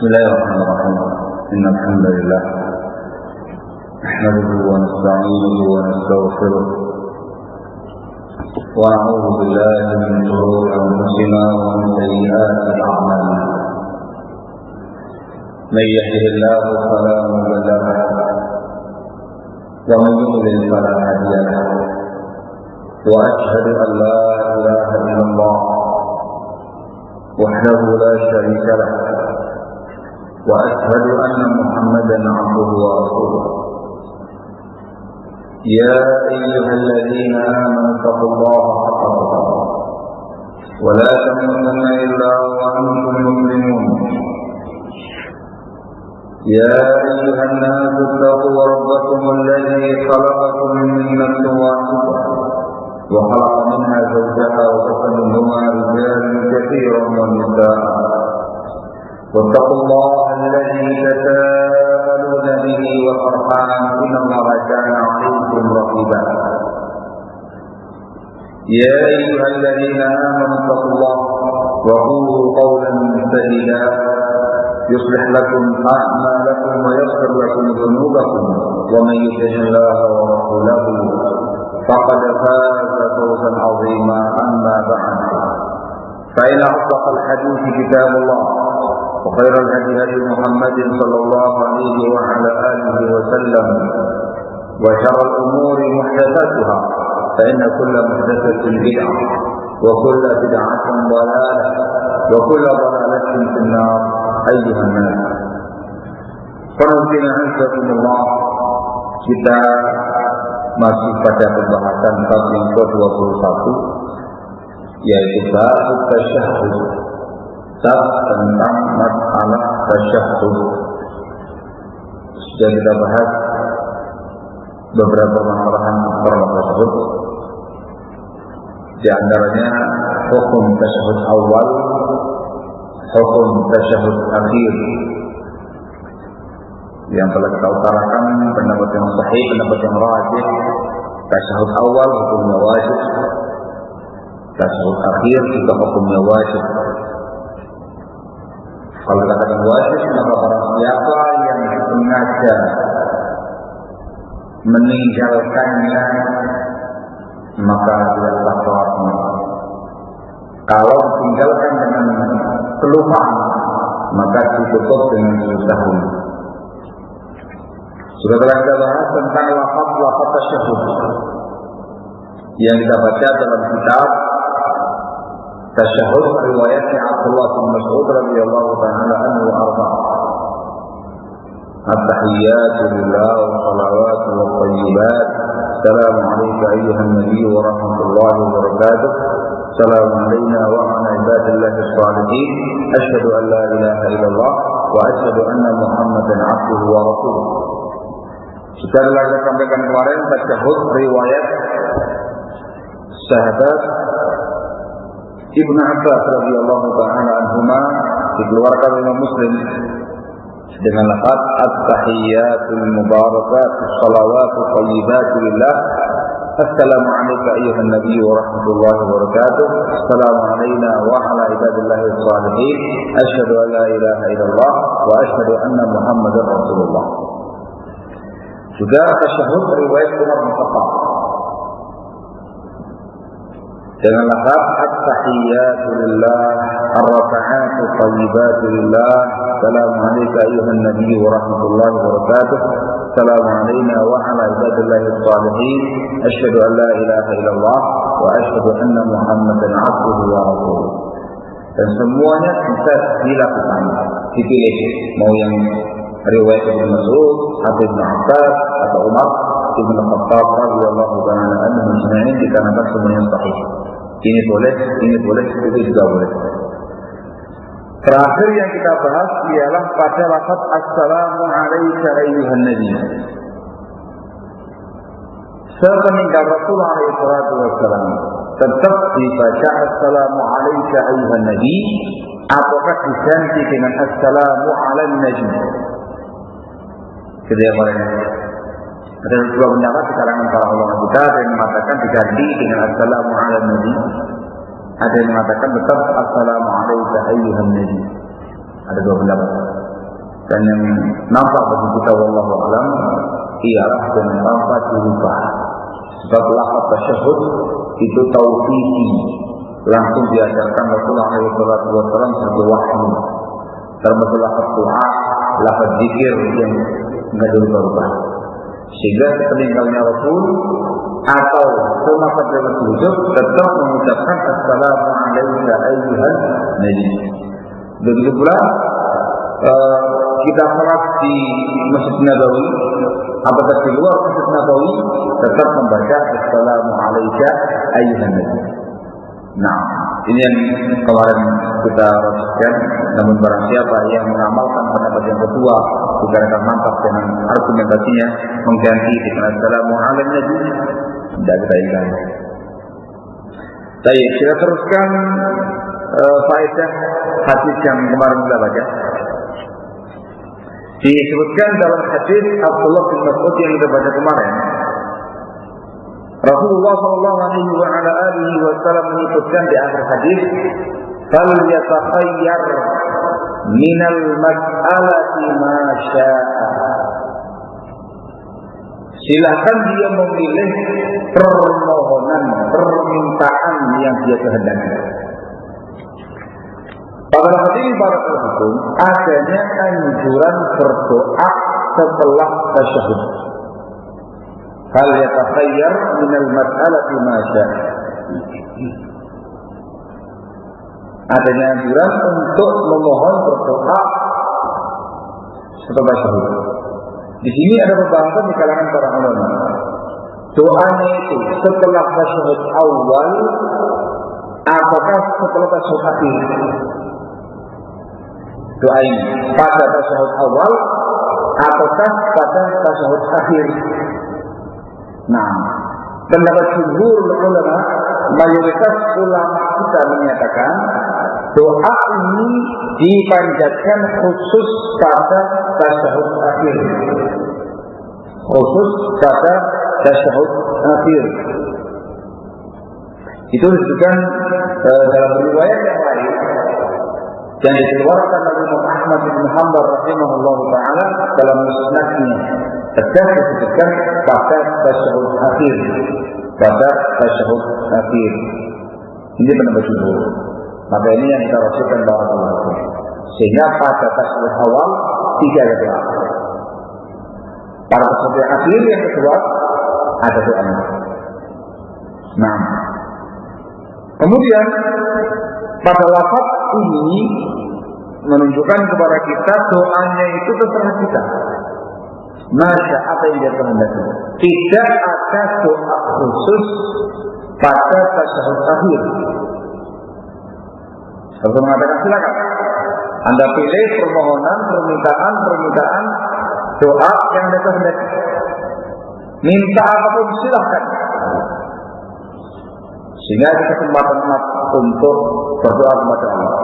Bismillahirrahmanirrahim. Innal hamdalillah nahmaduhu wa nasta'inuhu wa nastaghfiruh wa na'udzu billahi min shururi anfusina wa min sayyiati a'malina. Man yahdihillahu fala mudilla lahu wa man yudlil fala hadiya lahu. Wa ashhadu an la ilaha illallah wahdahu la sharika lahu وأشهد أن محمدا عبده ورسوله. يا أيها الذين آمنوا اتقوا الله حق تقاته ولا تموتن إلا وأنتم مسلمون. يا أيها الناس اتقوا ربكم الذي خلقكم من نفس واحدة وخلق منها زوجها وبث منهما رجالا كثيرا ونساء واتقوا الله الذي تساءلون به والأرحام إن الله كان عليكم رقيبا. يا أيها الذين آمنوا اتقوا الله وقولوا قولا سديدا يصلح لكم أعمالكم ويغفر لكم ذنوبكم ومن يطع الله ورسوله فقد فاز فوزا عظيما. أما بعد فإن أصدق الحديث كتاب الله وخير الهدي هدي محمد صلى الله عليه وعلى آله وسلم وشر الأمور محدثاتها فإن كل محدثة بدعة وكل بدعة ضلالة وكل ضلالة في النار. أيها الناس, Qanifina Azzakumullah, kita masih pada pembahasan bab yang ke-21, yaitu bab tasyahhud, bab tentang masalah tasyahhud. Sudah kita bahas beberapa permasalahan tasyahhud, di antaranya hukum tasyahhud awal, hukum tasyahhud akhir, yang telah kita utarakan pendapat yang sahih, pendapat yang rajih. Tasyahud awal hukumnya wajib, tasyahud akhir juga hukumnya wajib. Kalau dikatakan wajib, maka barang siapa yang sengaja meninggalkannya maka dia telah sholatnya. Kalau ditinggalkan dengan kelupaan maka ditutup dengan sahwi. Sudah telah kita bahas tentang lafaz tasyahud yang kita baca dalam kitab tasyahud riwayatnya Abdullah bin Mas'ud radhiyallahu ta'ala anhu wa arda'. At-tahiyyatu lillah wa salawatu wa thayyibat. Assalamu alayka ayyuhan nabiy wa rahmatullahi wa barakatuh. Assalamu alayna wa ala ibadillahi shalihin. Asyhadu an la ilaha illallah wa asyhadu anna Muhammadan 'abduhu wa rasuluh. Sudah saya sampaikan kemarin tasyahud riwayat sahabat Ibnu Abbas radhiyallahu ta'ala anhuma dikeluarkan oleh Muslim dengan lafaz at-tahiyyatul mubarakatus shalawatu thayyibatu lillah. Assalamu alayka ayyuhan nabiy wa rahmatullahi wa barakatuh. Assalamu alayna wa ala ibadillahi shalihin. Asyhadu an la ilaha illallah wa asyhadu anna Muhammadar Rasulullah. Juga tasyahud riwayat Umar bin Khattab dengan lafaz at-tahiyyatu lillah ar-raka'atu thayyibatu lillah. Assalamu alayka ayyuhan nabiy wa rahmatullahi wa barakatuh. Assalamu alayna wa ala ibadillahi shalihin. Asyhadu an la ilaha illallah wa asyhadu anna Muhammadan 'abduhu wa rasuluh. Dan semuanya bisa dilakukan, dipilih mau yang riwayat Ibnu Mas'ud, Ibnu Abbas atau Umar bin Khattab radhiyallahu ta'ala anhu ajma'in, dikarenakan semuanya sahih. Ini boleh, itu juga boleh. Terakhir yang kita bahas ialah pada lafaz assalamu alayka ayyuhan nabi. Sepeninggal Rasulullah alaihi salatu wassalam tetap dibaca assalamu alayka ayyuhan nabi ataukah diganti dengan assalamu ala nabi. Ada dua pendapat di kalangan para ulama kita. Ada yang mengatakan diganti dengan assalamu ala nabi, ada yang mengatakan tetap assalamu alayka ayyuhan nabi. Ada dua pendapat. Dan yang nampak bagi kita wallahu a'lam ialah dengan tanpa dirubah. Sebab lafaz tasyahud itu tauqiti, langsung diajarkan Rasulullah alaihi wasallam sebagai wahyu. Termasuk lafaz doa, lafaz zikir yang enggak dirubah. Sehingga sepeninggalnya Rasul atau semasa beliau hidup tetap mengucapkan assalamu alayka ayyuhan nabi. Begitu pula kita salat di Masjid Nabawi apakah di luar Masjid Nabawi tetap membaca assalamu alayka ayyuhan nabi. Nah, ini yang kemarin kita rasakan. Namun barang siapa yang mengamalkan pendapat yang kedua dikarenakan mantap dengan argumentasinya mengganti dengan assalamu ala nabi, tidak kita ingat. Baik, kita teruskan faedah hadis yang kemarin kita baca. Disebutkan dalam hadis Abdullah bin Mas'ud yang kita baca kemarin, Rasulullah SAW menyebutkan di akhir hadis, "Fal yatakhayyar minal mas'alati ma syaa." Silakan dia memilih permintaan yang dia kehendaki. Pada hadis ini barakallahu fikum adanya anjuran berdoa setelah tasyahud. Hal yatakhayyar minal mas'alati ma syaa. Adanya anjuran untuk memohon berdoa setelah tasyahud. Di sini ada pembahasan di kalangan para ulama. Doanya itu setelah tasyahud awal apakah setelah tasyahud akhir? Doa ini pada tasyahud awal ataukah pada tasyahud akhir? Nah, pendapat jumhur ulama, mayoritas ulama kita menyatakan doa ini dipanjatkan khusus pada tasyahud akhir. Khusus pada tasyahud akhir. Itu disebutkan dalam riwayat yang lain yang dikeluarkan oleh Imam Ahmad bin Hanbal rahimahullah taala dalam musnadnya. Tegas disebutkan pada tasyahud akhir. Pada tasyahud akhir. Ini pendapat jumhur. Maka ini yang kita rasakan barakallahu fiik. Sehingga pada tasyahud awal tidak ada doa. Pada tasyahud akhir yang kedua ada doa. Nah, Kemudian pada lafaz ini menunjukkan kepada kita doanya itu terserah kita. Masya apa yang dia kehendaki. Tidak ada doa khusus pada tasyahud akhir. Kalau mengatakan silakan, Anda pilih permohonan, permintaan, doa yang Anda kehendaki. Minta apapun silahkan. Sehingga ada kesempatan untuk berdoa kepada Allah.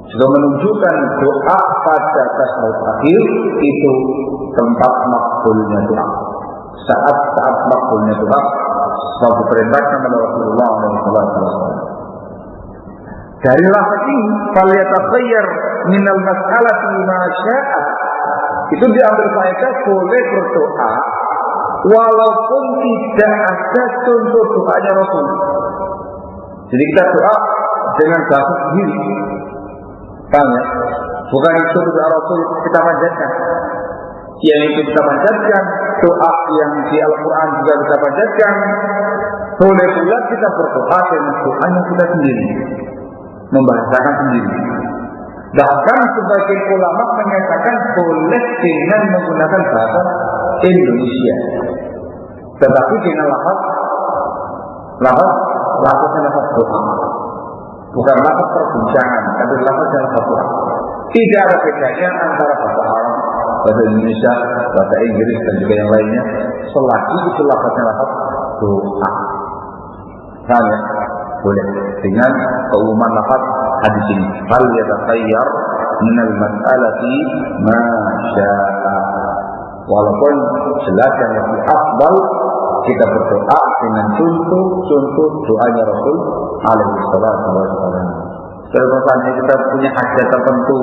Sudah menunjukkan doa pada tasyahud akhir itu tempat makbulnya doa. Saat makbulnya doa, sebab diperintahkan oleh Rasulullah SAW. Dari lafaz ini, "Falyatakhayar minal mas'alati ma syaa", itu diambil faedah boleh berdoa walaupun tidak ada contoh doanya Rasul. Jadi kita doa dengan bahasa sendiri. Paham ya? Bukan itu doa Rasul kita panjatkan. Yang itu kita panjatkan, doa yang di Al-Quran juga kita panjatkan. Boleh pula kita berdoa dengan doanya kita sendiri, membahasakan sendiri. Bahkan sebagian ulama menyatakan boleh dengan menggunakan bahasa Indonesia, tetapi dengan lafaznya doa, bukan lafaz perbincangan, tapi lafaznya doa. Tidak ada bedanya antara bahasa Arab, bahasa Indonesia, bahasa Inggris dan juga yang lainnya, selagi itu lafaznya doa. Nah, boleh dengan keumuman lafaz hadis ini. Fal yatakhayyar minal mas'alati ma syaa. Walaupun jelas yang lebih afdal kita berdoa dengan contoh doanya Rasul alaihi salatu wasallam. Kalau misalnya kita punya hajat tertentu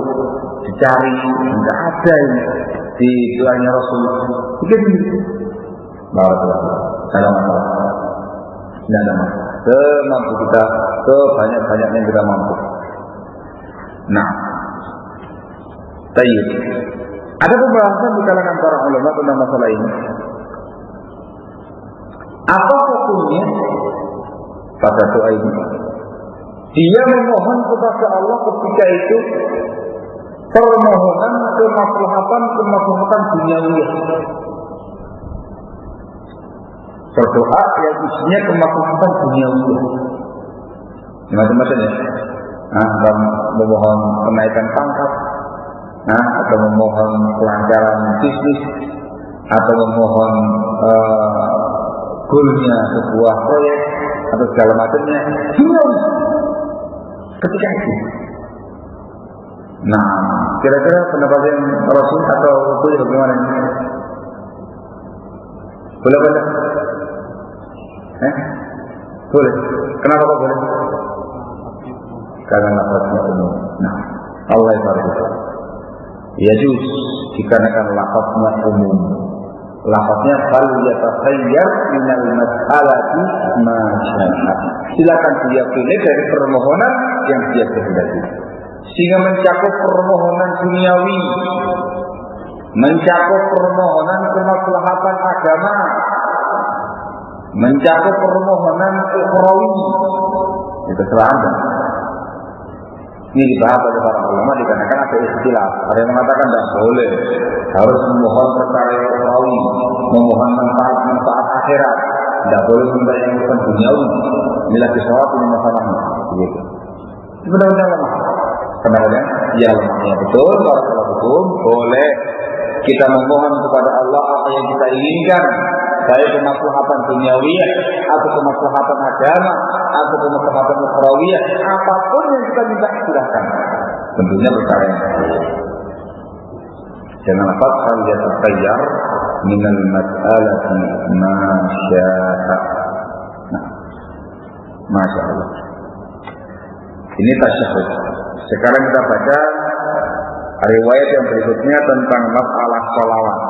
dicari tidak ada ini di doanya Rasul, begitu. Barakallahu. Ada masalah? Tidak ada masalah. Semampu kita, sebanyak-banyaknya kita mampu. Nah, tayyib. Ada pembahasan di kalangan para ulama tentang masalah ini. Apa hukumnya pada doa ini? Dia memohon kepada Allah ketika itu permohonan kemaslahatan duniawi. Berdoa yang isinya kemaslahatan duniawi. Macam-macam ya. Memohon kenaikan pangkat, atau memohon kelancaran bisnis, atau memohon goalnya sebuah proyek atau segala macamnya duniawi ketika itu. Nah, kira-kira pendapat yang Rasul atau itu bagaimana? Boleh? Boleh. Kenapa kok boleh? Karena lafaznya umum. Nah, Allah yang berfirman, yajuz dikarenakan lafaznya umum. Lafaznya fal yatakhayyar minal mas'alati ma syaa. Silakan dia pilih dari permohonan yang dia kehendaki. Sehingga mencakup permohonan duniawi, mencakup permohonan kemaslahatan agama, mencakup permohonan ukhrawi. Itu Anda. Ini dibahas oleh para ulama dikarenakan ada istilah. Ada yang mengatakan tidak boleh, harus memohon perkara ukhrawi, memohon manfaat akhirat, tidak boleh minta yang bukan duniawi. Inilah kisawat ini masalahnya. Begitu. Sebenarnya lemah. Kenapa? Ya lemahnya betul. Kalau hukum boleh kita memohon kepada Allah apa yang kita inginkan, baik kemaslahatan duniawiyah atau kemaslahatan agama atau kemaslahatan ukhrawiyah, apapun yang kita minta silakan. Tentunya perkara yang jangan lafaz hal yatakhayyar minal mas'alati ma syaa. Nah, Masya Allah. Ini tasyahud. Sekarang kita baca riwayat yang berikutnya tentang masalah sholawat.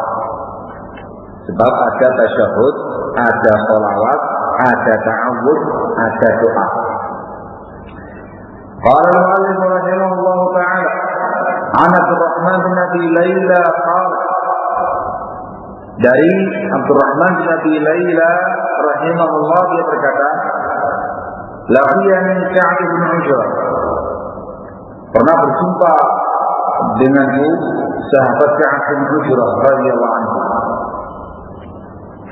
Sebab ada tasyahud, ada sholawat, ada ta'awud, ada doa. Qala al-mu'allif rahimahullah ta'ala, an Abdurrahman bin Abi Layla qala, dari Abdurrahman bin Abi Layla rahimahullah dia berkata, laqiyani Ka'b bin Ujrah, pernah berjumpa denganku sahabat Ka'b bin Ujrah radhiyallahu anhu.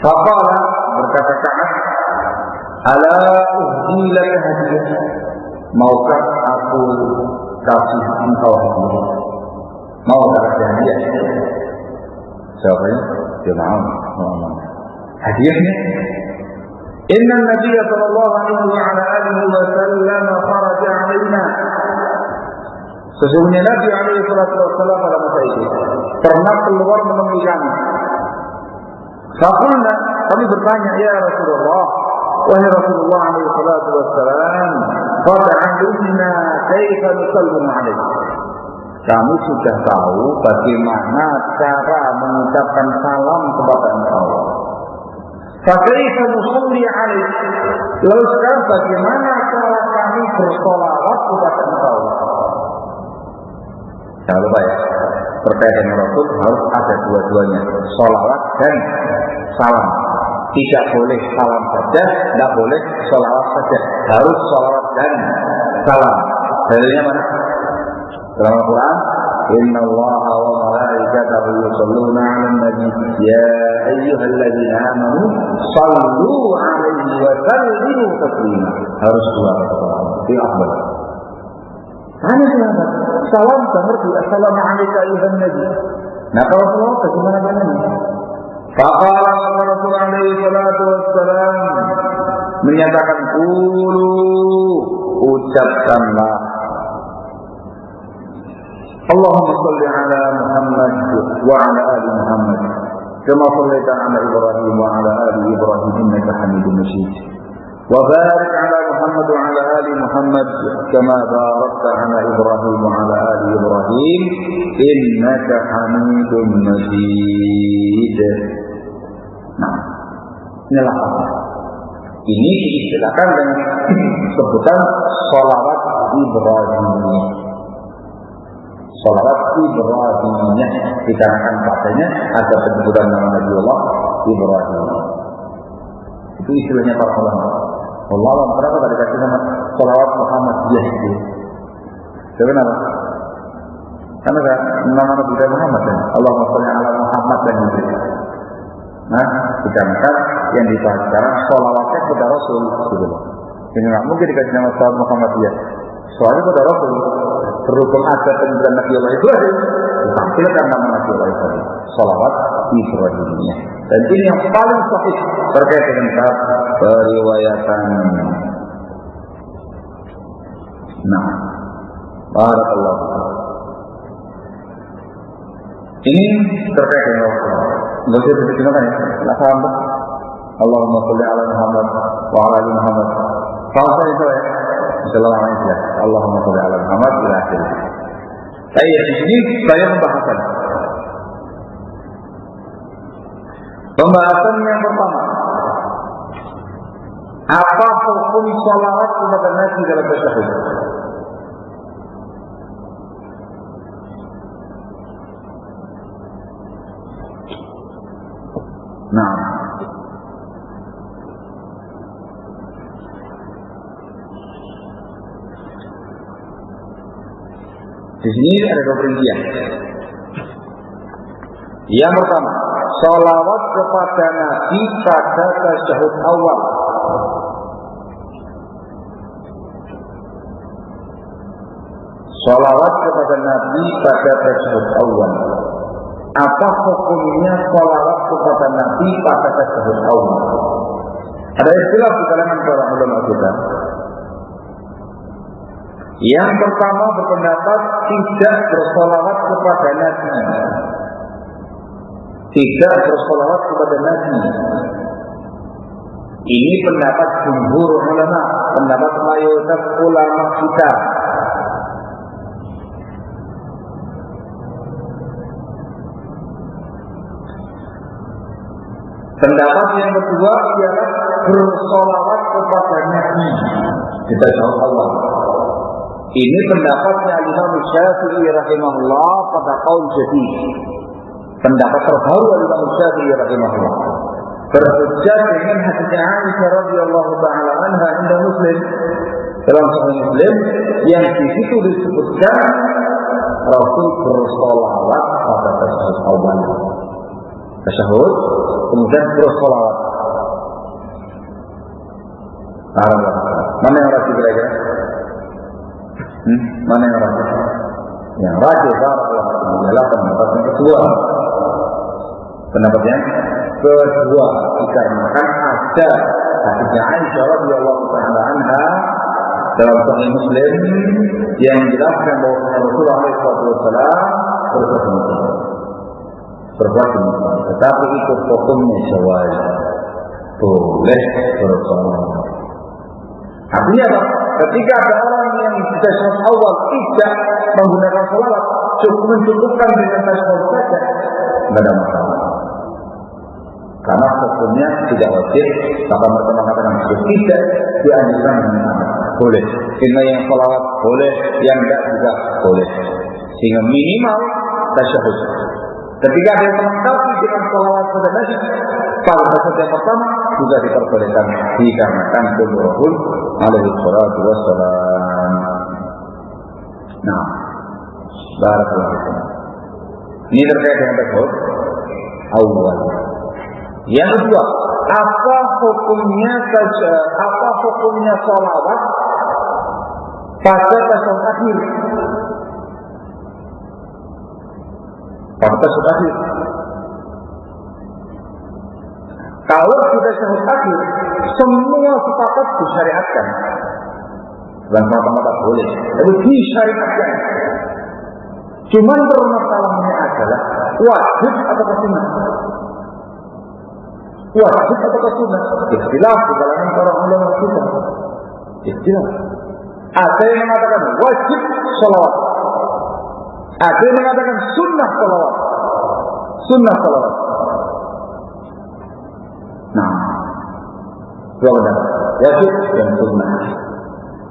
Faqala, berkata Ka'b, ala uhdi laka hadiah, maukah aku kasih engkau hadiah? Mau kasih hadiah? Siapanya? Dia mau. Hadiahnya? Inna Nabi sallallahu alaihi wa sallam kharaja alaina. Sesungguhnya Nabi alaihi wasallam pada masa itu pernah keluar menemui kami. Faqulna, kami bertanya, ya Rasulullah, wahai Rasulullah alaihi wasallam, fata'allimna kaifa nusallimu alaihi. Kami sudah tahu bagaimana cara mengucapkan salam kepada engkau. Fakaifa nusalli alaihi. Lalu sekarang bagaimana cara kami bersolawat kepada engkau? Jangan lupa ya, terkait dengan Rasul harus ada dua-duanya, solawat dan salam. Tidak boleh salam saja, tidak boleh solawat saja, harus solawat dan salam. Dalilnya mana? Dalam Al-Quran, Inna Allaha wa malaikatahu yusalluna 'alan nabi ya ayyuhalladzina amanu sallu 'alaihi wa sallimu taslima. Harus dua kata. Itu afdal. Hanya sahabat, salam seperti assalamualaikum ayyuhan nabi. Nah, kalau salam bagaimana caranya? Faqala Rasulullah alaihi salatu wassalam menyatakan qulu, ucapkanlah Allahumma salli ala Muhammad wa ala ali Muhammad kama sallaita ala Ibrahim wa ala ali Ibrahim innaka Hamidum Majid wa barik ala Muhammad wa ala ali Muhammad kama barakta ala Ibrahim wa ala ali Ibrahim innaka Hamidum Majid. Nah, inilah apa? Ini diistilahkan dengan sebutan sholawat Ibrahimiyah. Sholawat Ibrahimiyah dikarenakan padanya ada penyebutan nama Nabi Allah Ibrahim. Itu istilahnya para ulama. Allah kenapa tadi kasih nama sholawat Muhammadiyah itu? Kenapa? Karena nama Nabi Muhammad kan Allahumma sholli ala Muhammad dan itu. Nah, dikarenakan yang dibahas sekarang sholawatnya kepada Rasul gitu loh. Jadi nggak mungkin dikasih nama sholawat Muhammadiyah. Soalnya kepada Rasul berhubung ada penyebutan Nabi Allah Ibrahim, ditampilkan nama Nabi Allah Ibrahim, sholawat Ibrahimiyah. Dan ini yang paling sahih terkait dengan bab periwayatan. Nah, barakallahu. Ini terkait dengan Rasul. Nggak usah diterjemahkan ya. Tidak paham tak? Allahumma sholli ala Muhammad wa ala ali Muhammad. Paham tak itu ya? Bismillahirrahmanirrahim. Allahumma sholli ala Muhammad ila akhir. Baik, di sini saya membahasan. Pembahasan yang pertama, apa hukum sholawat kepada Nabi dalam tasyahud? Nah, di sini ada dua perincian. Yang pertama, sholawat kepada Nabi pada tasyahud awal. Sholawat kepada Nabi pada tasyahud awal. Apa hukumnya sholawat kepada Nabi pada tasyahud awal? Ada istilah di kalangan para ulama kita. Yang pertama berpendapat tidak bersolawat kepada Nabi. Tidak bersolawat kepada Nabi. Ini pendapat jumhur ulama, pendapat mayoritas ulama kita. Pendapat yang kedua ialah bersolawat kepada Nabi kita tahu Allah. Ini pendapatnya Imam Syafi'i rahimahullah pada kaum jadid. Pendapat terbaru Imam Syafi'i rahimahullah. berhujjah dengan hadisnya Aisyah radhiyallahu taala anha inda Muslim, dalam Sahih Muslim yang di situ disebutkan Rasul bersolawat pada tasyahud awal. Tasyahud kemudian bersolawat. Mana yang rajin kira-kira? Mana yang rajin? Yang rajin adalah pendapat yang kedua. Pendapat yang kedua dikarenakan ada hadisnya Aisyah radhiyallahu taala anha dalam Sahih Muslim yang menjelaskan bahwa Rasulullah SAW berbuat demikian. Tetapi itu hukumnya jawaz, boleh bersolawat. Artinya apa? Ketika ada orang yang di tasyahud awal tidak menggunakan sholawat, cukup mencukupkan dengan tasyahud saja, tidak ada masalah. Karena hukumnya tidak wajib, maka mereka mengatakan tidak dianjurkan dengan boleh. Sehingga yang sholawat boleh, yang tidak juga boleh. Sehingga minimal tasyahud. Ketika ada yang melengkapi dengan sholawat pada nasi, pada tasyahud yang pertama juga diperbolehkan dikarenakan Rasul alaihi salatu wassalam. Nah, barakallahu fiikum. Ini terkait dengan tasyahud awal. Yang kedua, apa hukumnya sholawat pada tasyahud akhir? Pada tasyahud akhir. Kalau kita tasyahud akhir, semua sepakat disyariatkan. Bukan semata-mata boleh, tapi disyariatkan. Cuman permasalahannya adalah wajib atau sunnah. Wajib atau sunnah? Istilah di kalangan para ulama kita. Istilah. Ada yang mengatakan wajib sholawat. Ada yang mengatakan sunnah sholawat. Sunnah sholawat. Nah, dua pendapat, wajib dan sunnah.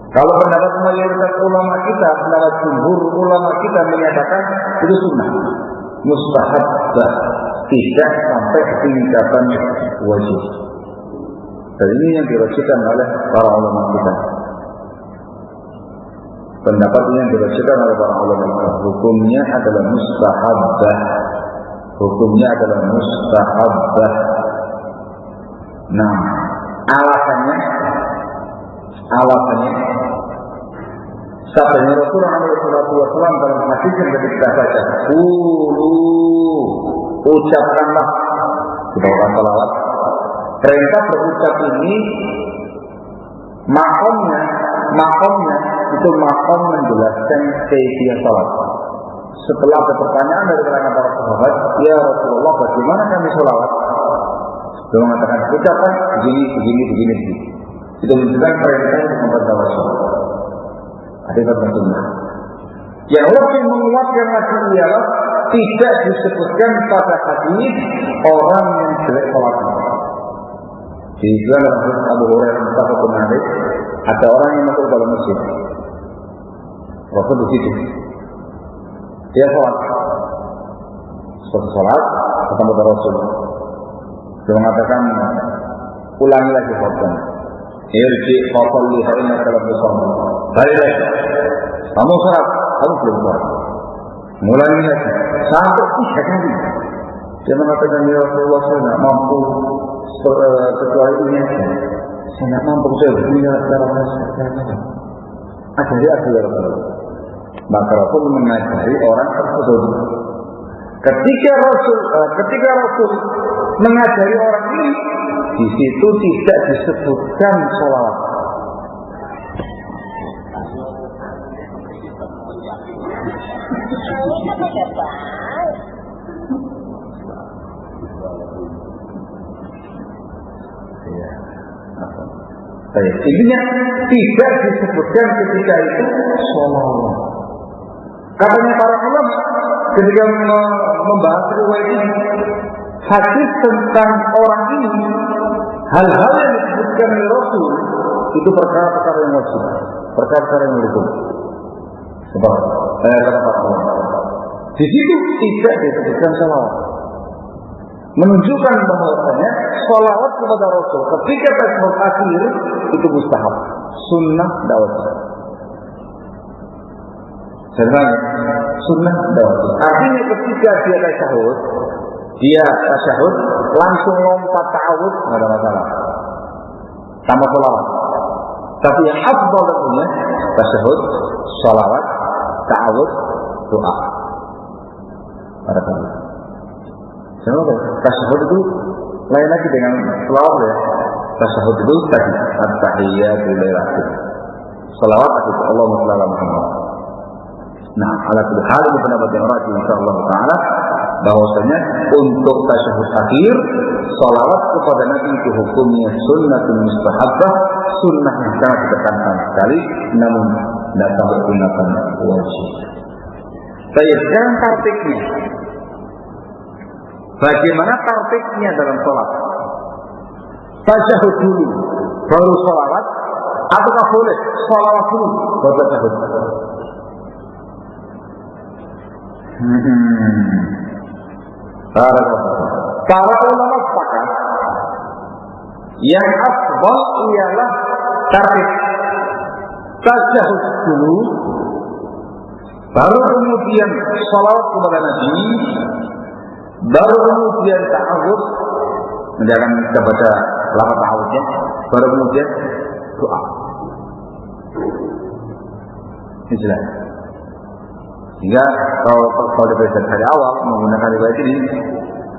Kalau pendapat mayoritas ulama kita, pendapat jumhur ulama kita menyatakan itu sunnah, mustahab, tidak sampai tingkatan wajib. Dan ini yang dirajikan oleh para ulama kita. Pendapat ini yang dirajikan oleh para ulama kita. Hukumnya adalah mustahabah. Hukumnya adalah mustahabah. Nah, alasannya sabdanya Rasulullah SAW dalam hadis yang kita baca, ucapkanlah kita orang salawat. Perintah berucap ini makomnya itu makom menjelaskan kaifiyah salat. Setelah ada pertanyaan dari kalangan para sahabat, ya Rasulullah, bagaimana kami salawat? Dia mengatakan ucapan begini. Itu menunjukkan perintah untuk mempertawasul. Ada sunnah. Yang lebih menguatkan lagi ialah tidak disebutkan pada hadis orang yang jelek salatnya. Di dalam hadis Abu Hurairah muttafaqun alaih, ada orang yang masuk dalam masjid. Rasul di situ. Dia salat. Setelah salat ketemu Rasul. Dia mengatakan ulangi lagi salatnya. Irji fasalli fa innaka lam tusalli. Balik lagi. Kamu salat, kamu belum salat. Ulangi lagi sampai 3 kali. Dia mengatakan ya Rasulullah, saya tidak mampu kecuali ini aja. Saya tidak mampu, saya punya cara saya. Ajari aku ya Rasulullah. Maka Rasul mengajari orang tersebut. Ketika Rasul mengajari orang ini, di situ tidak disebutkan sholawat. Intinya tidak disebutkan ketika itu sholawat. Katanya para ulama ketika membahas riwayat ini, hadis tentang orang ini, hal-hal yang disebutkan oleh Rasul itu perkara-perkara yang wajib, perkara-perkara yang hukum. Sebab kata para ulama, di situ tidak disebutkan sholawat. menunjukkan bahwasanya sholawat kepada Rasul ketika tasyahud akhir itu mustahab, sunnah tidak wajib. Sebenarnya sunnah tidak wajib. Artinya ketika dia tasyahud langsung lompat ta'awud tidak ada masalah, tambah sholawat. Tapi yang afdal tentunya tasyahud, sholawat, ta'awud, doa. Pada kali. Kenapa? Tasyahud itu lain lagi dengan sholawat ya. Tasyahud itu tadi at-tahiyyatu lillahi. Sholawat itu Allahumma shalli ala Muhammad. Nah, ala kulli hal ini pendapat yang rajih insyaallah taala bahwasanya untuk tasyahud akhir sholawat kepada Nabi itu hukumnya sunnatun mustahabbah, sunnah yang sangat ditekankan sekali, namun tidak bergunakan wajib. Saya sekarang tartiknya. Bagaimana tartiknya dalam sholat? Tasyahud dulu, baru sholawat, ataukah boleh sholawat dulu, baru tasyahud? Para ulama sepakat yang afdal ialah tartik tasyahud dulu, baru kemudian sholawat kepada Nabi, baru kemudian ta'awud, nanti akan kita baca lafaz ta'awudnya, baru kemudian doa. Ini jelas. Sehingga kalau dibaca dari awal menggunakan riwayat ini,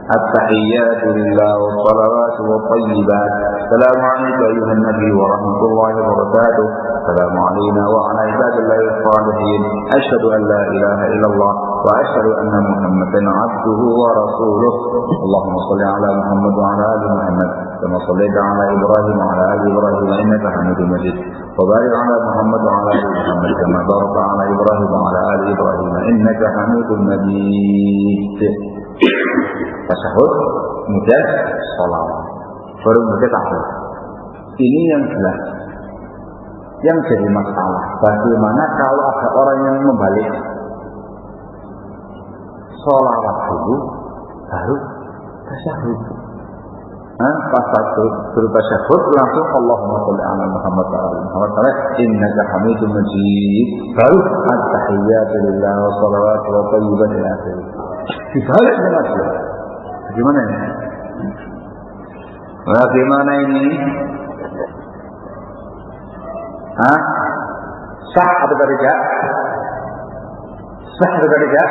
at-tahiyyatu lillahi wa salawatu wa thayyibat. Assalamu alayka ayuhan nabi wa rahmatullahi wa barakatuh. Assalamu alayna wa ala ibadillahi as-salihin. Asyhadu an la ilaha illallah wa asyhadu anna Muhammadan abduhu wa rasuluh. Allahumma shalli ala Muhammad wa ala ali Muhammad kama shallaita ala Ibrahim wa ala ali Ibrahim innaka Hamidum Majid. وبارك على محمد وعلى ال محمد كما باركت على ابراهيم وعلى ال ابراهيم انك حميد مجيد. Tasyahud, kemudian sholawat, baru kemudian ta'awud. Ini yang jelas. Yang jadi masalah, bagaimana kalau ada orang yang membalik, sholawat dulu, baru tasyahud. Pas suruh tasyahud langsung Allahumma shalli ala Muhammad wa ala Muhammad innaka Hamidum Majid, baru at-tahiyyatu lillahi wa salawatu wa thayyibat ila akhirih. Dibalik dengan jelas. Bagaimana ini? Bagaimana ini? Sah atau tidak? Sah atau tidak?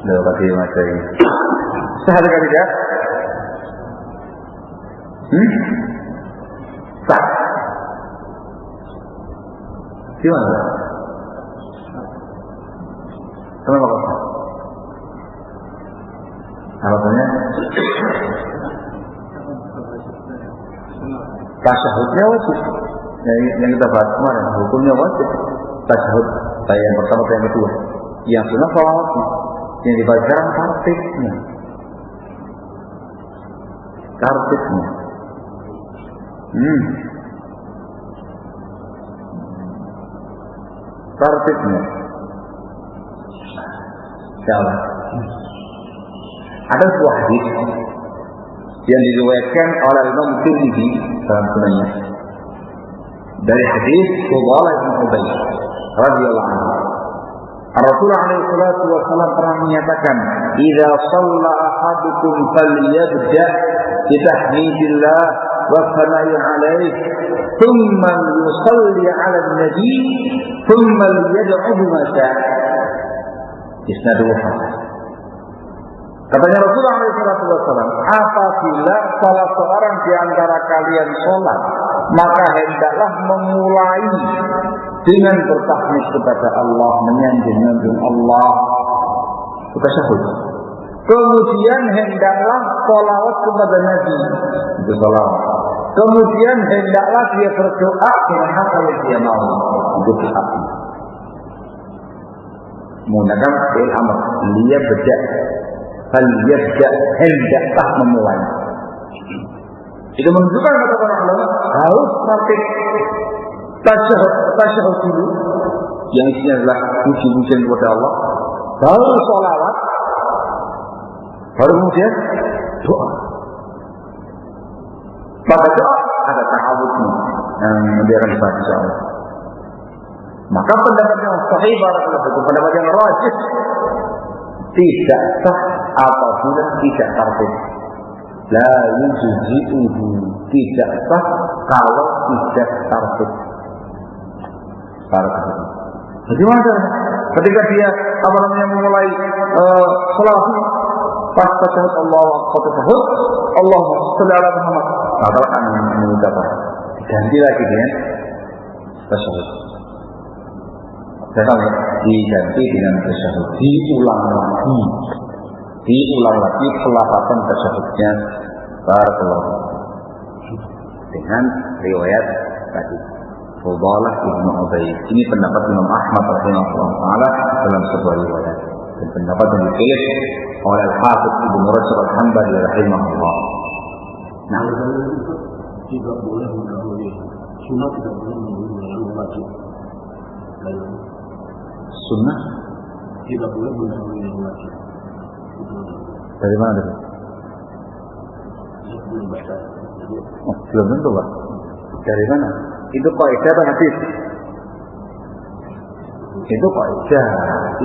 Loh, bagaimana ini? Sah atau tidak? Sah. Gimana? Kenapa kok sah? Alasannya tasyahudnya wajib. Yang kita bahas kemarin, hukumnya wajib. Tasyahud yang pertama yang kedua. Yang sunnah sholawatnya. Yang dibaca tartiknya. Tartiknya. Tartiknya. Salah. Ada sebuah hadis yang diriwayatkan oleh Imam Tirmidzi dalam sunannya dari hadis Fudhalah bin Ubayd radhiyallahu anhu. Rasulullah alaihi salatu wasallam pernah menyatakan, "Idza shalla ahadukum falyabda bi tahmidillah wa thana'i alaihi, thumma yusalli 'ala an-nabi, thumma yad'u bima syaa." Isnaduhu hasan. Katanya Rasulullah SAW, apabila salah seorang di antara kalian sholat, maka hendaklah memulai dengan bertahmid kepada Allah, menyanjung Allah, tasyahud. Kemudian hendaklah sholawat kepada Nabi, itu sholawat. Kemudian hendaklah dia berdoa dengan apa yang dia mau, itu doa. Menggunakan fi'il amr, dia beda. Falyabda, hendaklah memulai. Itu menunjukkan kata para ulama harus praktik tasyahud dulu, yang isinya adalah puji-pujian kepada Allah, baru sholawat, baru kemudian doa. Pada doa ada ta'awudnya yang nanti akan dibahas insyaallah. Maka pendapat yang sahih barakallahu fikum, pendapat yang rajih, tidak sah apabila tidak tartib. La yujzi'uhu, tidak sah kalau tidak tartib. Barakallahu fikum. Bagaimana? Ketika dia memulai salat, pas tasyahud Allah wa tasyahud Allahumma shalli ala Muhammad, maka akan mengucapkan diganti lagi dengan tasyahud. Diganti dengan tasyahud, diulang lagi pelafazan tasyahudnya barakallahu dengan riwayat tadi Fudalah Ibnu Ubaid. Ini pendapat Imam Ahmad rahimahullah taala dalam sebuah riwayat, dan pendapat yang dipilih oleh Al-Hafidz Ibnu Rajab Al-Hambali rahimahullah. Nah, tidak boleh mendahului sunnah, tidak boleh mendahului wajib. Sunnah tidak boleh mendahului yang wajib. Dari mana tadi? Belum tentu, Pak. Dari mana? Itu kaidah atau hadis? Itu kaidah.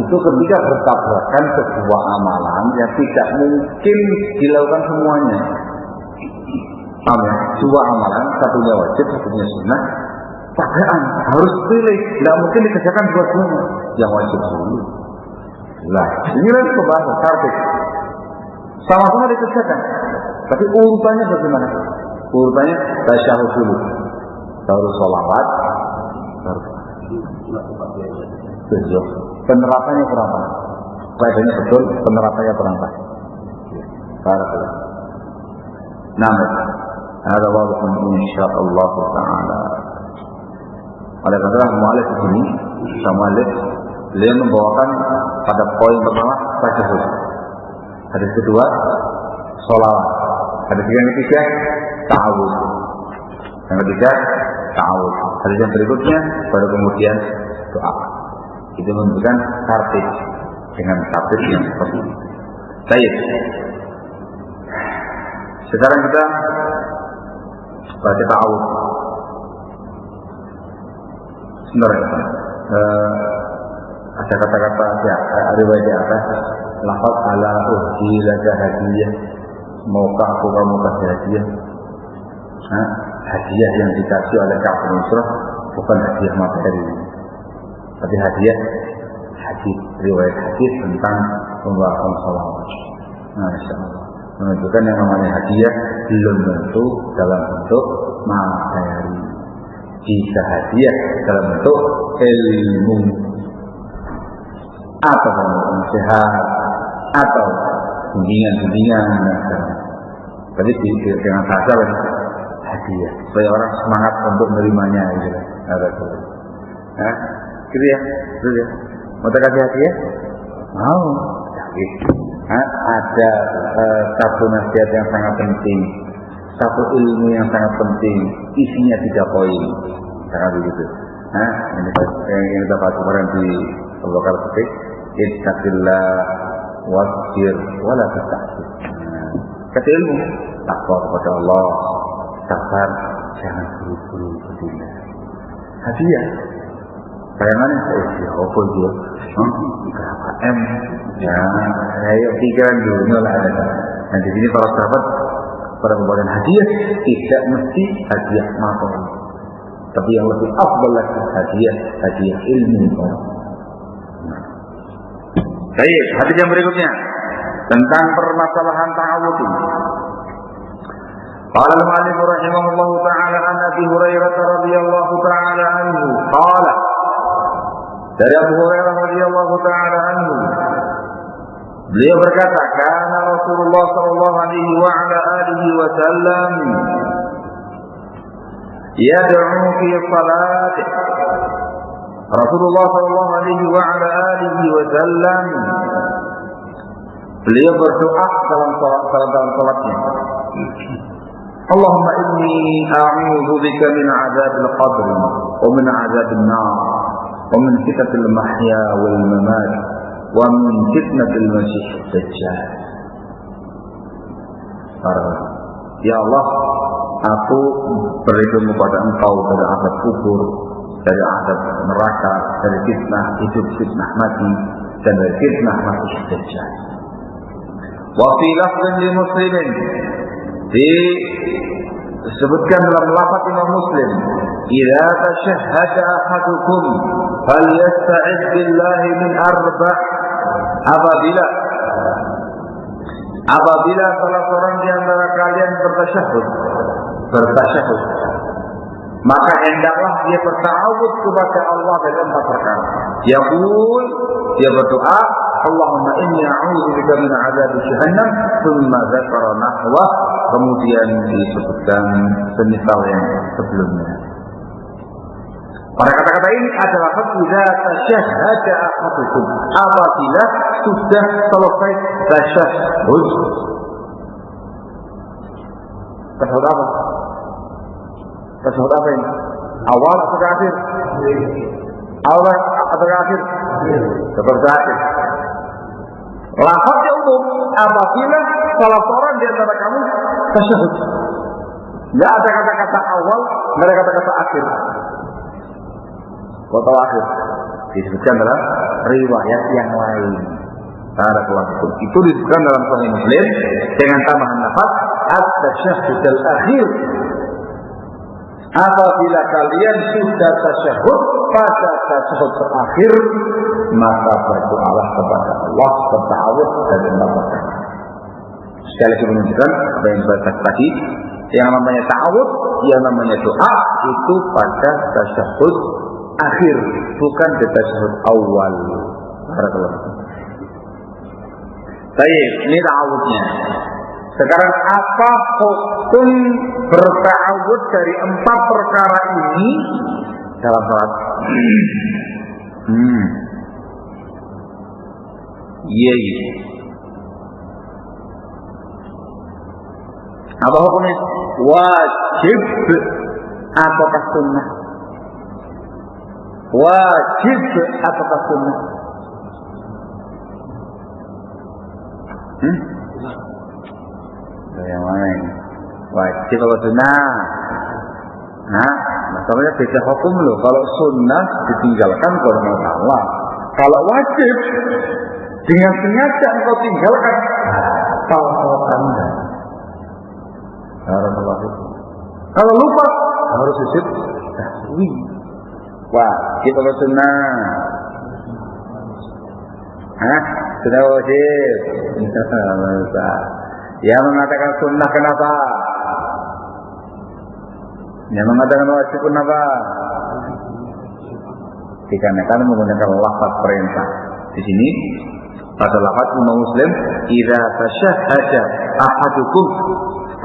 Itu ketika bertabrakan sebuah amalan yang tidak mungkin dilakukan semuanya. Paham ya? Dua amalan, satunya wajib, satunya sunnah. Tabrakan harus pilih. Tidak mungkin dikerjakan dua-duanya. Yang wajib dulu. Nah, ini lagi pembahasan tartib. Sama-sama dikerjakan. Tapi urutannya bagaimana? Urutannya tasyahud dulu, baru sholawat, baru betul. Penerapannya kurang pas. Kaidahnya betul, penerapannya kurang pas. Barakallah. Namun, ada walaupun insyaallah taala. Oleh karena mu'alif ini, mu'alif beliau membawakan pada poin pertama tasyahud. Hadis kedua sholawat. Hadis yang ketiga ta'awud. Yang ketiga ta'awud. Hadis yang berikutnya baru kemudian doa. Itu menunjukkan tartib dengan tartib yang seperti ini. Baik. Sekarang kita baca ta'awud. Sebenarnya ada kata-kata riwayat di atas, lafaz ala uhdi laka hadiyah, maukah aku kamu kasih hadiah. Hadiah yang dikasih oleh Ka'ab bin Usrah bukan hadiah materi, tapi hadiah hadis, riwayat hadis tentang pembahasan salawat. Masya Allah, menunjukkan yang namanya hadiah belum tentu dalam bentuk materi, bisa hadiah dalam bentuk ilmu atau nasihat atau bimbingan. Tapi dengan saja hadiah supaya orang semangat untuk menerimanya gitu. Ada tuh. Gitu ya. Mau kasih hadiah? Mau. Ada satu nasihat yang sangat penting, satu ilmu yang sangat penting, isinya 3 poin. Jangan begitu. Ini yang kita bahas kemarin di Al-Baqar Fiqh. Ittaqillah wasbir wala tasta'jil. Kata ilmu, takwa kepada Allah, sabar, jangan buru-buru bertindak. Hadiah, bayangannya saya apa dia? Berapa M? Ya, saya pikiran dunia lah ada. Dan di sini para sahabat pada pembagian hadiah tidak mesti hadiah materi, tapi yang lebih afdal lagi hadiah ilmu. Baik, hadis yang berikutnya tentang permasalahan ta'awudz. Qala al-mu'allif rahimahullahu ta'ala an Abi Hurairah radhiyallahu ta'ala anhu qala, dari Abu Hurairah radhiyallahu ta'ala anhu beliau berkata, kana Rasulullah sallallahu alaihi wa ala alihi wa sallam yad'u fi salati. Rasulullah sallallahu alaihi wa ala alihi wa sallam beliau berdoa dalam salatnya. Allahumma inni a'udzu bika min 'adzabil qabr wa min 'adzabil nar wa min fitnatil mahya wal mamat wa min fitnatil masiihid dajjal. Ya Allah, aku berlindung kepada Engkau dari azab kubur, dari azab neraka, dari fitnah hidup, fitnah mati, dan dari fitnah mati dajjal. Wa fi lafzin li Muslimin, disebutkan dalam lafaz Imam Muslim, idza tashahhada ahadukum falyasta'id billahi min arba'. Apabila salah seorang di antara kalian bertasyahud, maka hendaklah dia berta'awudz kepada Allah dari 4 perkara. Dia berdoa, Allahumma inni a'udzubika min 'adzabi jahannam, tsumma dzakara nahwa, kemudian disebutkan semisal yang sebelumnya. Pada kata-kata ini adalah idza tasyahhada ahadukum, apabila sudah selesai tasyahhud. Tasyahhud apa? Tasyahud apa ini? Awal atau akhir? Awal atau akhir? Seperti akhir. Lafaznya umum apabila salah seorang di antara kamu tasyahud. Tidak ada kata-kata awal, tidak ada kata-kata akhir. Kata akhir disebutkan dalam riwayat yang lain. Itu disebutkan dalam Sahih Muslim dengan tambahan lafaz at-tasyahhud al-akhir. Apabila kalian sudah tasyahud pada tasyahud terakhir, maka berdoalah kepada Allah, berta'awudz dari 4 perkara. Sekali lagi menunjukkan apa yang saya tadi, yang namanya ta'awudz, yang namanya doa itu pada tasyahud akhir, bukan di tasyahud awal. Baik, ini ta'awudznya. Sekarang apa hukum berta'awudz dari 4 perkara ini dalam salat? Apa hukumnya? Wajib ataukah sunnah? Wajib ataukah sunnah? Yang mana ini? Wajib atau sunnah? Nah, masalahnya beda hukum loh. Kalau sunnah ditinggalkan kalau masalah. Kalau wajib dengan sengaja engkau tinggalkan, salah Anda. Kalau lupa harus sujud sahwi. Wajib atau sunnah? Sudah wajib. Yang mengatakan sunnah kenapa? Yang mengatakan wajib kenapa? Dikarenakan menggunakan lafaz perintah. Di sini pada lafaz Imam Muslim, idza tasyahhada ahadukum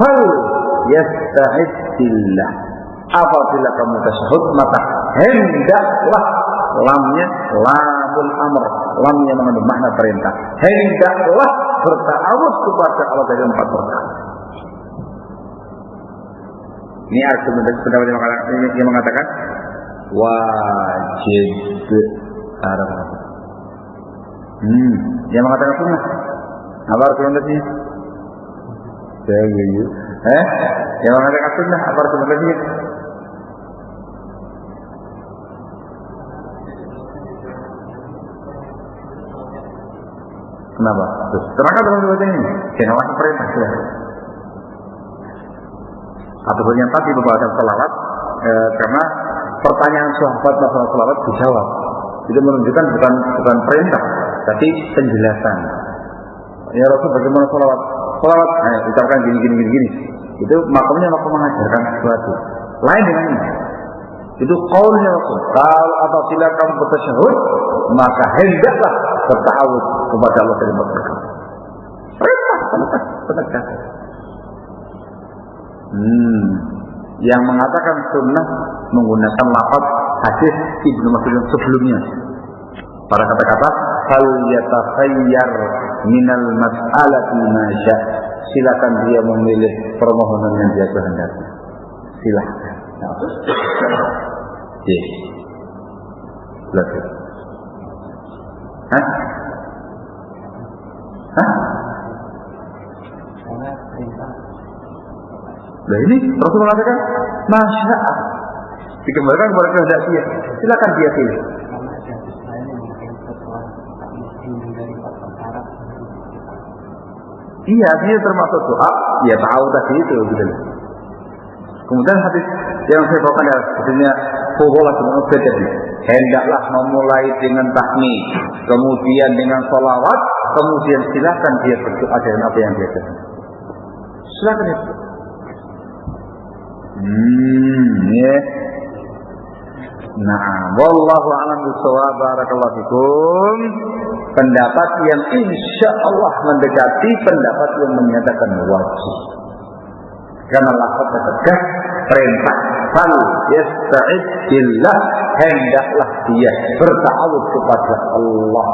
fal yasta'id billah. Apabila kamu tasyahud, maka hendaklah, lamnya lamul amr, lamnya mengandung makna perintah, hendaklah berta'awudz kepada Allah dari 4 perkara. Ini argumentasi pendapat yang mengatakan wajib. Yang mengatakan sunnah, apa argumentasinya? Yang mengatakan sunnah, apa argumentasinya? Kenapa? Terangkan dalam riwayat ini. Kenapa perintah sudah? Atau yang tadi membawakan selawat, karena pertanyaan sahabat masalah selawat dijawab. Itu menunjukkan bukan perintah, tapi penjelasan. Ya Rasul, bagaimana selawat? Selawat, ucapkan gini. Itu makamnya makom mengajarkan sesuatu. Lain dengan ini. Itu qaulnya Rasul. Kalau apabila kamu bertasyahud, maka hendaklah berta'awudz kepada Allah dari 4 perkara. Perintah, penegak. Yang mengatakan sunnah menggunakan lafaz hadis Ibnu Mas'ud sebelumnya. Pada kata-kata hal yatakhayyar minal mas'alati ma sya'. Silakan dia memilih permohonan yang dia kehendaki. Silakan. Yes. Silakan. Karena perintah Nah ini Rasul mengatakan masya Allah, dikembalikan kepada kehendak dia. Silakan dia pilih. Iya, artinya termasuk doa. Ya tahu tadi itu gitu. Kemudian hadis yang saya bawakan adalah hadisnya Fudalah bin Ubaid tadi. Hendaklah memulai dengan tahmid, kemudian dengan sholawat, kemudian silakan dia berdoa dengan apa yang dia katakan. Silakan itu. Ya. Nah, wallahu a'lam bishawab. Barakallahu fikum. Pendapat yang insya Allah mendekati pendapat yang menyatakan wajib. Karena lafaz tegas perintah fal yasta'id billah, hendaklah dia bertawud kepada Allah.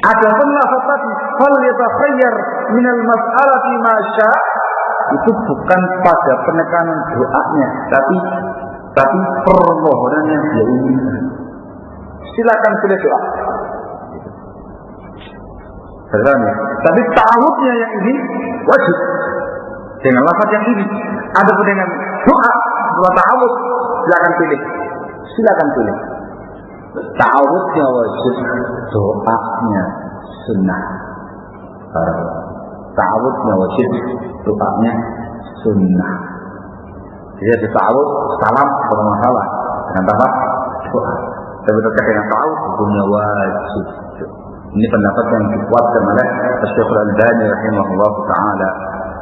Adapun lafaz tadi fal yatakhayyar minal mas'alati ma syaa, itu bukan pada penekanan doanya, tapi permohonan yang dia inginkan. Silakan pilih doa. Sebenarnya, tapi ta'awudnya yang ini wajib dengan lafaz yang ini. Adapun dengan doa setelah ta'awud, silakan pilih. Silakan pilih. Ta'awudnya wajib, doanya sunnah. Ta'awudnya wajib, doanya sunnah. Jadi ta'awud salam bermasalah dengan apa? Doa. Tapi terkait dengan ta'awud hukumnya wajib. Ini pendapat yang dikuatkan oleh Syekh Al-Albani rahimahullah taala.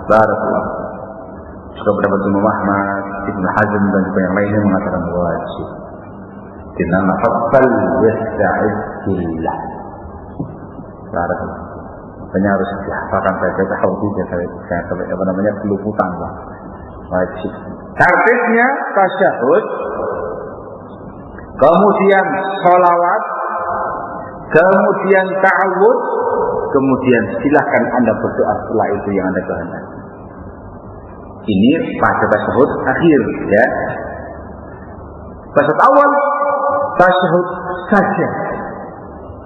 Barakallahu. Juga pendapat Imam Ahmad, Ibnu Hazm dan juga yang lainnya mengatakan wajib. Dengan lafaz fal yasta'id billah. Barakallahu. Makanya harus dihafalkan baik-baik hadisnya sampai apa namanya keluputan lah. Wajib. Tartibnya tasyahud, kemudian sholawat, kemudian ta'awud, kemudian silahkan Anda berdoa setelah itu yang Anda kehendaki. Ini pada tasyahud akhir, ya. Tasyahud awal, tasyahud saja.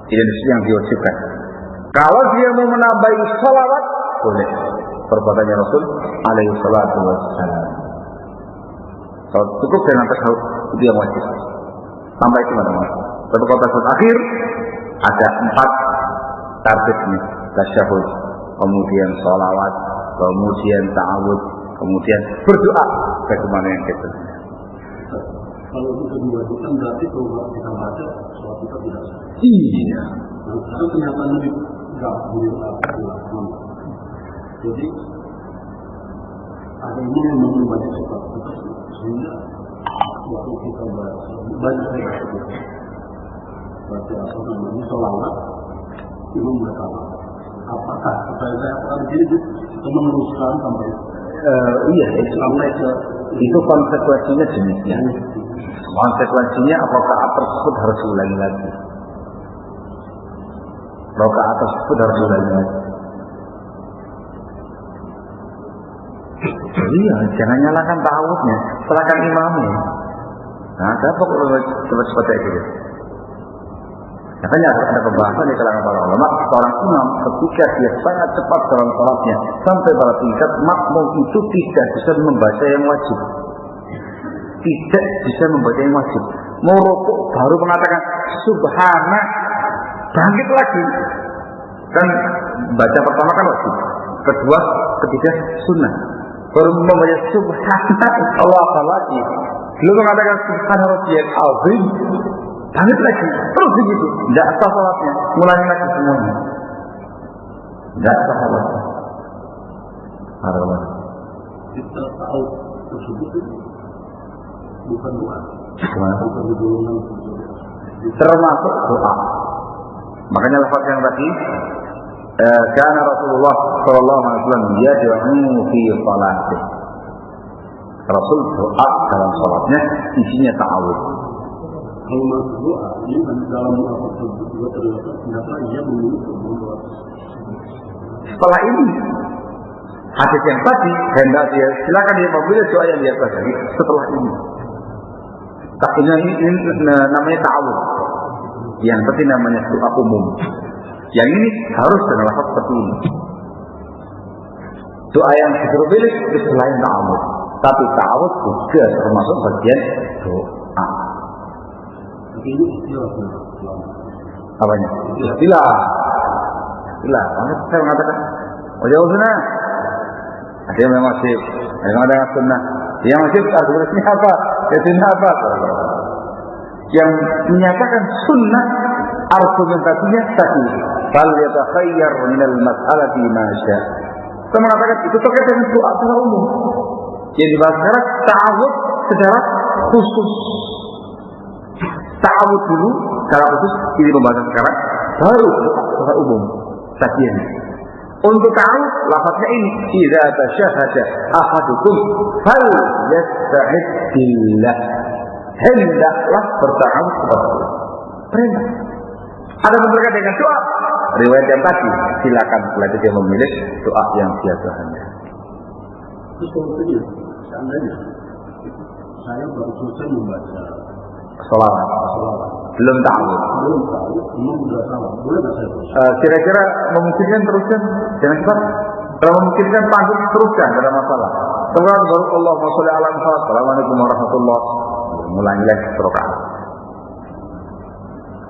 Ini yang diwajibkan. Kalau dia mau menambahi sholawat, boleh. Perbuatannya Rasul alaihi salatu wassalam. Kalau cukup dengan tasyahud itu yang wajib. Sampai itu teman-teman. Tapi kalau tasyahud akhir ada 4 tartibnya. Tasyahud, kemudian sholawat, kemudian ta'awud, kemudian berdoa. Bagaimana yang kita? Kalau itu diwajibkan berarti kalau kita baca sholat kita tidak sah. Iya. Nah, sekarang kenyataannya enggak boleh dilakukan. Jadi ada ini yang membaca sholat kita sehingga waktu kita baca apa namanya sholawat itu mereka apakah saya akan jadi meneruskan sampai iya sampai itu konsekuensinya demikian. Konsekuensinya apakah tersebut harus diulangi lagi? Rakaat tersebut harus diulangi lagi. Iya, jangan nyalakan ta'awudnya, serahkan imamnya. Nah, kenapa cepat-cepat kayak gitu? Makanya ada pembahasan di kalangan para ulama, seorang imam ketika dia sangat cepat dalam salatnya sampai pada tingkat makmum itu tidak bisa membaca yang wajib. Tidak bisa membaca yang wajib. Mau rukuk baru mengatakan subhana, bangkit lagi. Kan baca pertama kan wajib, kedua, ketiga sunnah. Baru membaca subhana Allah lagi. Belum mengatakan subhana rabbiyal azim. Bangkit lagi, terus begitu. Tidak sah salatnya, mulai lagi semuanya. Tidak sah salatnya. Kita tahu tersebut bukan doa. Bukan doa. Termasuk doa. Makanya lafaz yang tadi, karena Rasulullah Sallallahu Alaihi Wasallam yad'u fi salatih. Rasul doa dalam salatnya isinya ta'awud. Kalau masuk doa, ini dalam apa tersebut juga terdapat kenapa ia memilih doa. Setelah ini hadis yang tadi hendak dia silakan dia memilih doa yang dia pelajari setelah ini. Tapi ini namanya ta'awud. Yang tadi namanya doa umum. Yang ini harus dengan lafaz seperti ini. Doa yang disuruh pilih itu selain ta'awud. Tapi ta'awud juga termasuk bagian doa. Ini istilah. Apanya? Istilah. Makanya saya mengatakan, jauh sunnah. Ada yang memang wajib, ada yang ada sunnah. Yang wajib argumentasinya apa? Sunnah apa? Yang menyatakan sunnah argumentasinya tadi. Fal yatakhayyar minal mas'alati ma syaa. Saya mengatakan itu terkait dengan doa secara umum. Yang dibahas sekarang ta'awud secara khusus. Ta'awud dulu secara khusus, ini pembahasan sekarang. Baru doa secara umum. Kajian. Untuk ta'awud lafaznya ini, idza tasyahhada ahadukum fal yasta'id billah. Hendaklah berta'awud kepada Allah. Perintah. Ada berkaitan dengan doa. Riwayat yang tadi, silakan setelah itu dia memilih doa yang dia kehendaki. Terus kalau seandainya saya baru selesai membaca Sholawat. Belum tahu, memang sudah salah. Boleh nggak saya terus? Kira-kira memungkinkan teruskan, jangan cepat. Kalau memungkinkan panggil teruskan, tidak ada masalah. Semoga Allahumma sholli ala Muhammad. Assalamualaikum warahmatullahi wabarakatuh. Mulai lagi rakaat.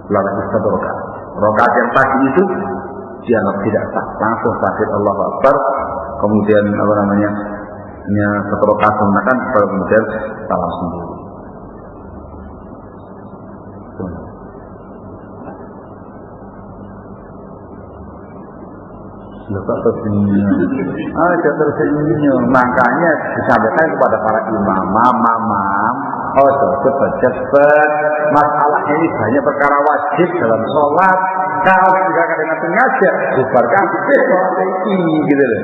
Lalu satu rakaat. Rakaat yang tadi itu dianggap tidak sah. Langsung takbir Allahu Akbar. Kemudian apa namanya? Satu rakaat menggunakan, kemudian salam sendiri. Lepas tersenyum, tersenyum. Makanya disampaikan kepada para imam, mamam, cepat. Masalahnya ini banyak perkara wajib dalam sholat. Kalau juga dengan sengaja, bubarkan sholat ini, gitu loh.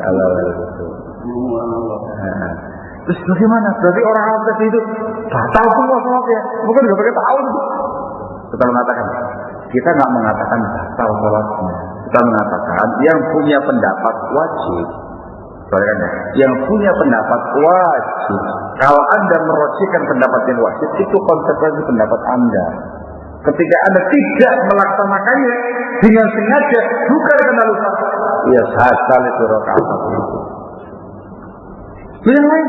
Kalau itu. Terus bagaimana? Berarti orang awam tadi itu batal semua sholatnya. Bukan nggak pakai tahu. Kita mengatakan, kita nggak mengatakan batal sholatnya. Kita mengatakan yang punya pendapat wajib. Soalnya yang punya pendapat wajib. Kalau Anda merojikkan pendapat yang wajib, itu konsekuensi pendapat Anda. Ketika Anda tidak melaksanakannya dengan sengaja, bukan karena lupa, ya batal itu rakaat itu. Yang lain,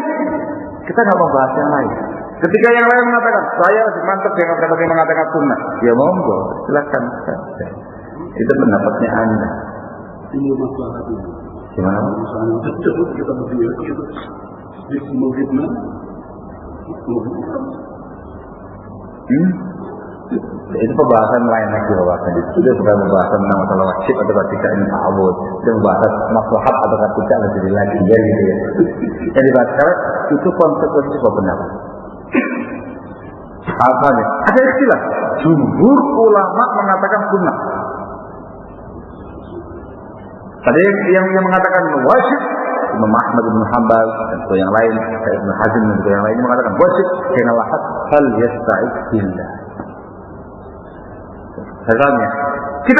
kita nggak membahas yang lain. Ketika yang lain mengatakan, saya lebih mantap dengan pendapat yang mengatakan sunnah, ya monggo, silakan saja. Itu pendapatnya Anda. Ini masalah itu. Gimana? Misalnya, kita berdua, kita mengfitnah. Itu pembahasan lain lagi pembahasan itu. Itu bukan pembahasan tentang masalah wajib atau tidak ini ta'awud. Itu pembahasan maslahat atau tidak lebih lagi ya gitu ya. Yang dibahas sekarang itu konsekuensi sebuah pendapat. Asalnya ada istilah jumhur ulama mengatakan sunnah. Tadi yang mengatakan wajib Imam Ahmad bin Hanbal dan yang lain, Ibn Hazm dan yang lain mengatakan wajib dengan lafaz fal yasta'id billah. Misalnya, saya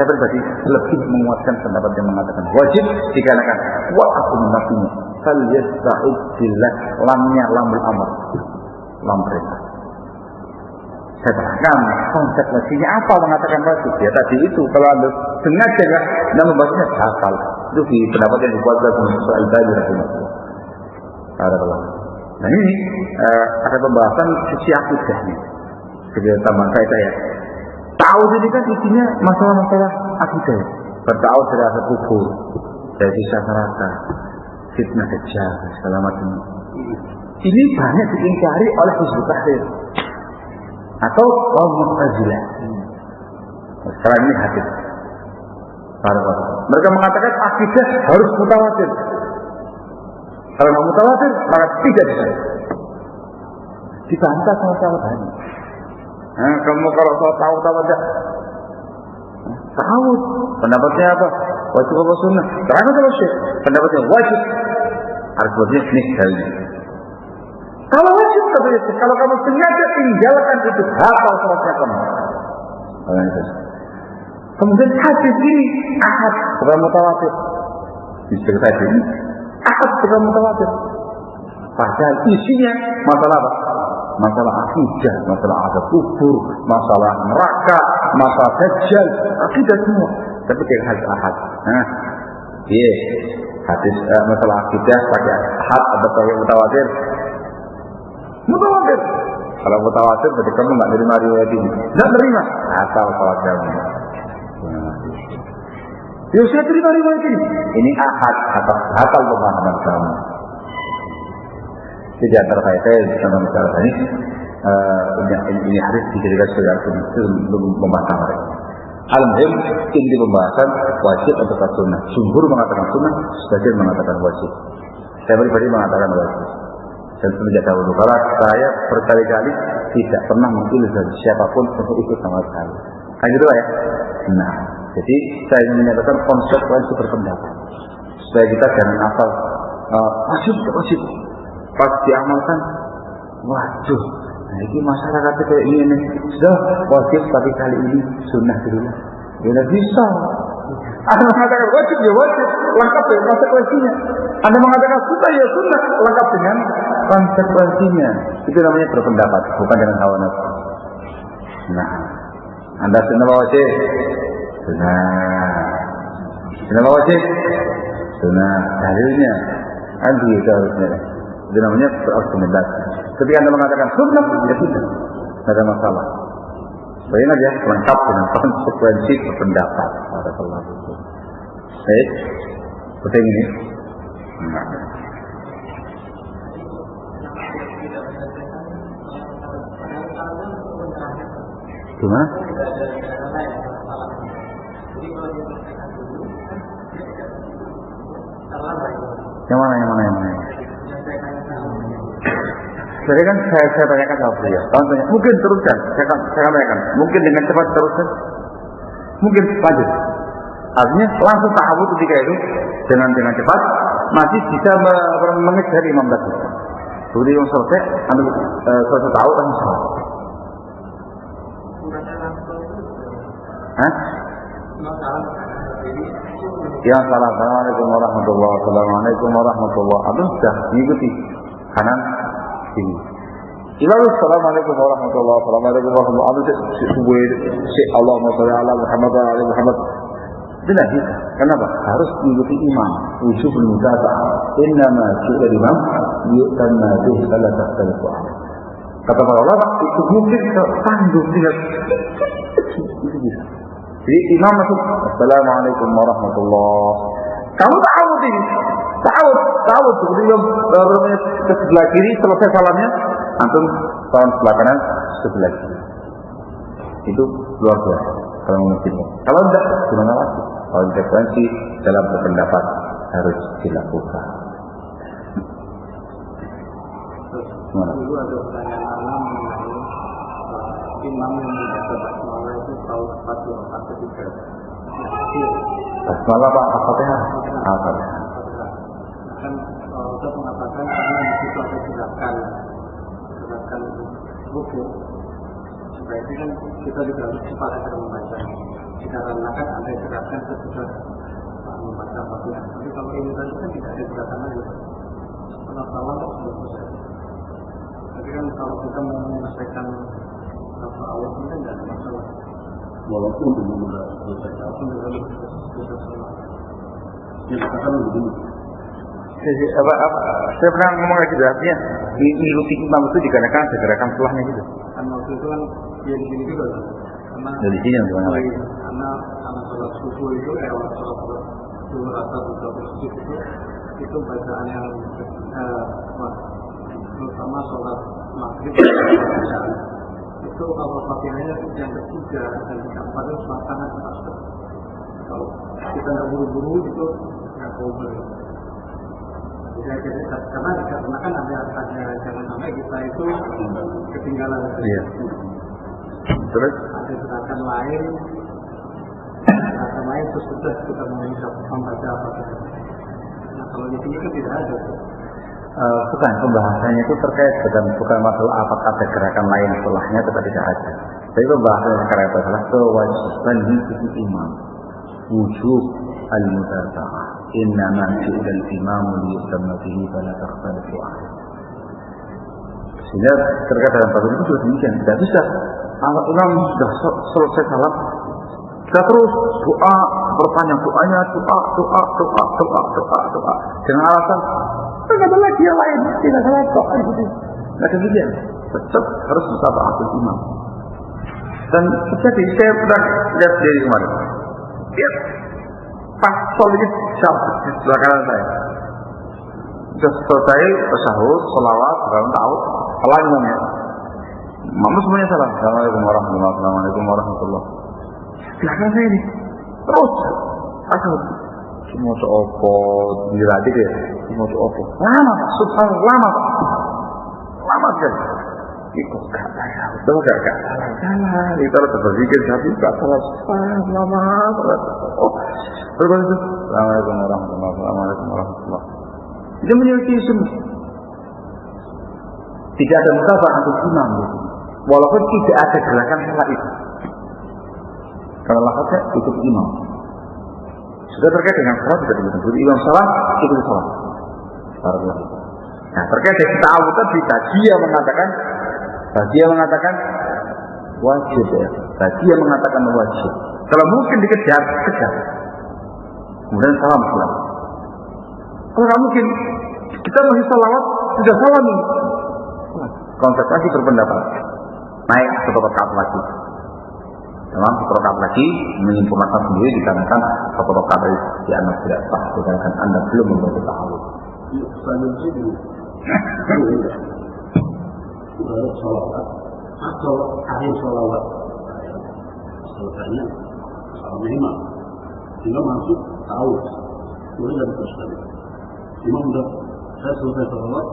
pribadi lebih menguatkan pendapat yang mengatakan wajib dikarenakan aku menafinya fal yasta'id billah, lamnya lamul amr, lam perintah. Saya terangkan konsekuensinya apa mengatakan wajib. Ya tadi itu kalau Anda sengaja nggak membahasnya batal. Itu di pendapat yang dikuatkan oleh Soal tadi rahimahullah. Nah ini ada pembahasan sisi akidahnya. Sebagai tambahan saya. Ta'awud ini kan isinya masalah-masalah akidah. Berta'awud dari asal kubur, dari sisa neraka, fitnah dajjal, segala macam. Ini banyak diingkari oleh Hizbut Tahrir atau kaum Mu'tazilah. Sekarang ini hadis. Mereka mengatakan akidah harus mutawatir. Kalau nggak mutawatir, maka tidak bisa. Dibantah sama sahabat. Kamu kalau tahu aja. Tahu pendapatnya apa? Wajib apa sunnah? Terangkan sama Syekh. Pendapatnya wajib. Argumennya nih kali. Kalau wajib katanya, kalau kamu sengaja tinggalkan itu hafal sholatnya kamu. Kemudian hadis ini ahad bukan mutawatir. Bisa tadi ahad bukan mutawatir. Padahal isinya masalah apa? masalah akidah, masalah azab kubur, masalah neraka, masalah dajjal, akidah semua. Tapi kayak hadis ahad. Nah, iya, hadis masalah akidah pakai ahad atau pakai mutawatir. Mutawatir. Kalau mutawatir berarti kamu nggak nerima riwayat ini. Nggak nerima. Asal salah kamu. Ya saya terima riwayat ini. Ini ahad atau hatal pemahaman kamu. Jadi antara saya sama masalah ini harus dijadikan sebagai argumen untuk membahas mereka. Al-Muhim ini pembahasan wajib atau sunnah. Jumhur mengatakan sunnah, sebagian mengatakan wajib. Saya pribadi mengatakan wajib. Dan semenjak dahulu kala saya berkali-kali tidak pernah mengilham dari siapapun untuk ikut sama sekali. Nah gitu ya. Nah, jadi saya ingin menyatakan konsekuensi berpendapat supaya kita jangan asal wajib. Pas diamalkan, waduh, nah ini masyarakat kayak ini nih, sudah wajib tapi kali ini sunnah dulu. Ya tidak bisa. Anda mengatakan wajib ya wajib, lengkap dengan konsekuensinya. Anda mengatakan sunnah ya sunnah, lengkap dengan konsekuensinya. Itu namanya berpendapat, bukan dengan hawa nafsu. Nah, Anda sunnah wajib, sunnah wajib, sunnah dalilnya, anti itu harusnya. Itu namanya berargumentasi. Ketika Anda mengatakan sunnah, ya sudah, tidak ada masalah. Bayang aja lengkap dengan konsekuensi berpendapat. Barakallahu fiikum. Baik, penting ini. Gimana? Yang mana? Jadi kan saya tanyakan sama beliau. Tanya, mungkin teruskan. Saya tanyakan. Mungkin dengan cepat teruskan. Mungkin lanjut. Artinya langsung ta'awud ketika itu dengan cepat masih bisa mengejar imam tadi. Begitu yang selesai, anda selesai tahu langsung salah. Hah? Ya, assalamualaikum warahmatullahi wabarakatuh. Aduh, sudah mengikuti kanan sini. Assalamualaikum warahmatullahi wabarakatuh. Allahumma sholli ala Muhammad wa ala Muhammad. Tidak bisa. Kenapa? Harus mengikuti imam. Wujubul mutaba'ah. Innama ju'ila imam yu'tanna bihi fala takhtalifu alaihi. Kata para ulama itu mungkin tanggung tidak. Itu bisa. Jadi imam masuk. Assalamualaikum warahmatullahi. Kamu ta'awud ini. Ta'awud. Kemudian ke sebelah kiri selesai salamnya, antum salam sebelah kanan sebelah kiri. Itu luar biasa kalau memungkinkan. Kalau tidak, gimana lagi? Konsekuensi dalam berpendapat harus dilakukan. Dulu ada pertanyaan alam mengenai imam yang membaca basmalah itu tahu tepat atau tidak. Basmalah Pak, Al-Fatihah. Kan Ustaz mengatakan karena di situ ada gerakan rukuk. Berarti kan kita juga harus cepat agar membaca. Dikarenakan ada gerakan sesudah membaca Fatihah. Tapi kalau ini tadi kan tidak ada gerakan lagi. Setelah salam sudah selesai. Tapi kan kalau kita mau menyelesaikan awal ini kan tidak ada masalah. Walaupun belum selesai. Dikatakan begini. Saya pernah ngomong lagi artinya mengikuti imam itu dikarenakan ada gerakan setelahnya gitu. Kan waktu itu kan dia di sini juga. Dari sini yang gimana lagi? Karena sholat subuh itu sholat dua rakaat atau sujud itu bacaan yang terutama sholat maghrib itu kalau Fatihahnya yang ketiga dan keempat itu sangat cepat. Kalau kita nggak buru-buru itu nggak cover. Karena kan ada jangan sampai kita itu ketinggalan. Iya. Terus ada gerakan lain sesudah kita membaca apa saja. Nah kalau di sini kan tidak ada. Bukan, pembahasannya itu terkait bukan masalah apakah ada gerakan lain setelahnya atau tidak ada. Tapi pembahasannya sekarang adalah kewajiban mengikuti imam. Wujub al-mutaba'ah. Innama ju'ila al-imamu liyutamma bihi fala takhtalifu alaihi. Sehingga terkait dalam bab itu juga demikian. Tidak bisa. Kalau imam sudah selesai salam, kita terus doa, berpanjang doanya, doa. Dengan alasan, tidak ada lagi yang lain, tidak salah kok. Tidak demikian. Tetap harus mutaba'atul imam. Dan terjadi, saya pernah lihat dari kemarin. Lihat, pas sholatnya jauh di sebelah kanan saya. Sudah selesai tasyahud, sholawat, tahu, salah imamnya. Mamu semuanya salah. Assalamualaikum warahmatullahi. Belakang saya ini terus aku semua opo diradi deh, semua opo lama, subhanallah lama sekali. Itu gak salah. Kita harus berpikir tapi gak salah lama. Terus Assalamualaikum warahmatullahi. Dia menyelesaikan semua. Tidak ada mutaba'ah untuk imam, walaupun tidak ada gerakan salah itu. Kalau lafaznya ikut imam. Sudah terkait dengan salat juga demikian. Jadi imam salat ikut salat. Nah, terkait dengan ta'awud tadi, dia mengatakan wajib ya. Dia mengatakan wajib. Kalau mungkin dikejar. Kemudian salam setelah. Kalau nggak mungkin, kita masih salawat sudah salam ini. Konsekuensi berpendapat naik satu rakaat lagi. Dalam satu rakaat lagi menyempurnakan sendiri dikarenakan satu rakaat dari dianggap tidak sah dikarenakan Anda belum membaca ta'awud. Salawat atau akhir salawat selesainya salam imam masuk ta'awud kemudian teruskan imam sudah saya selesai salawat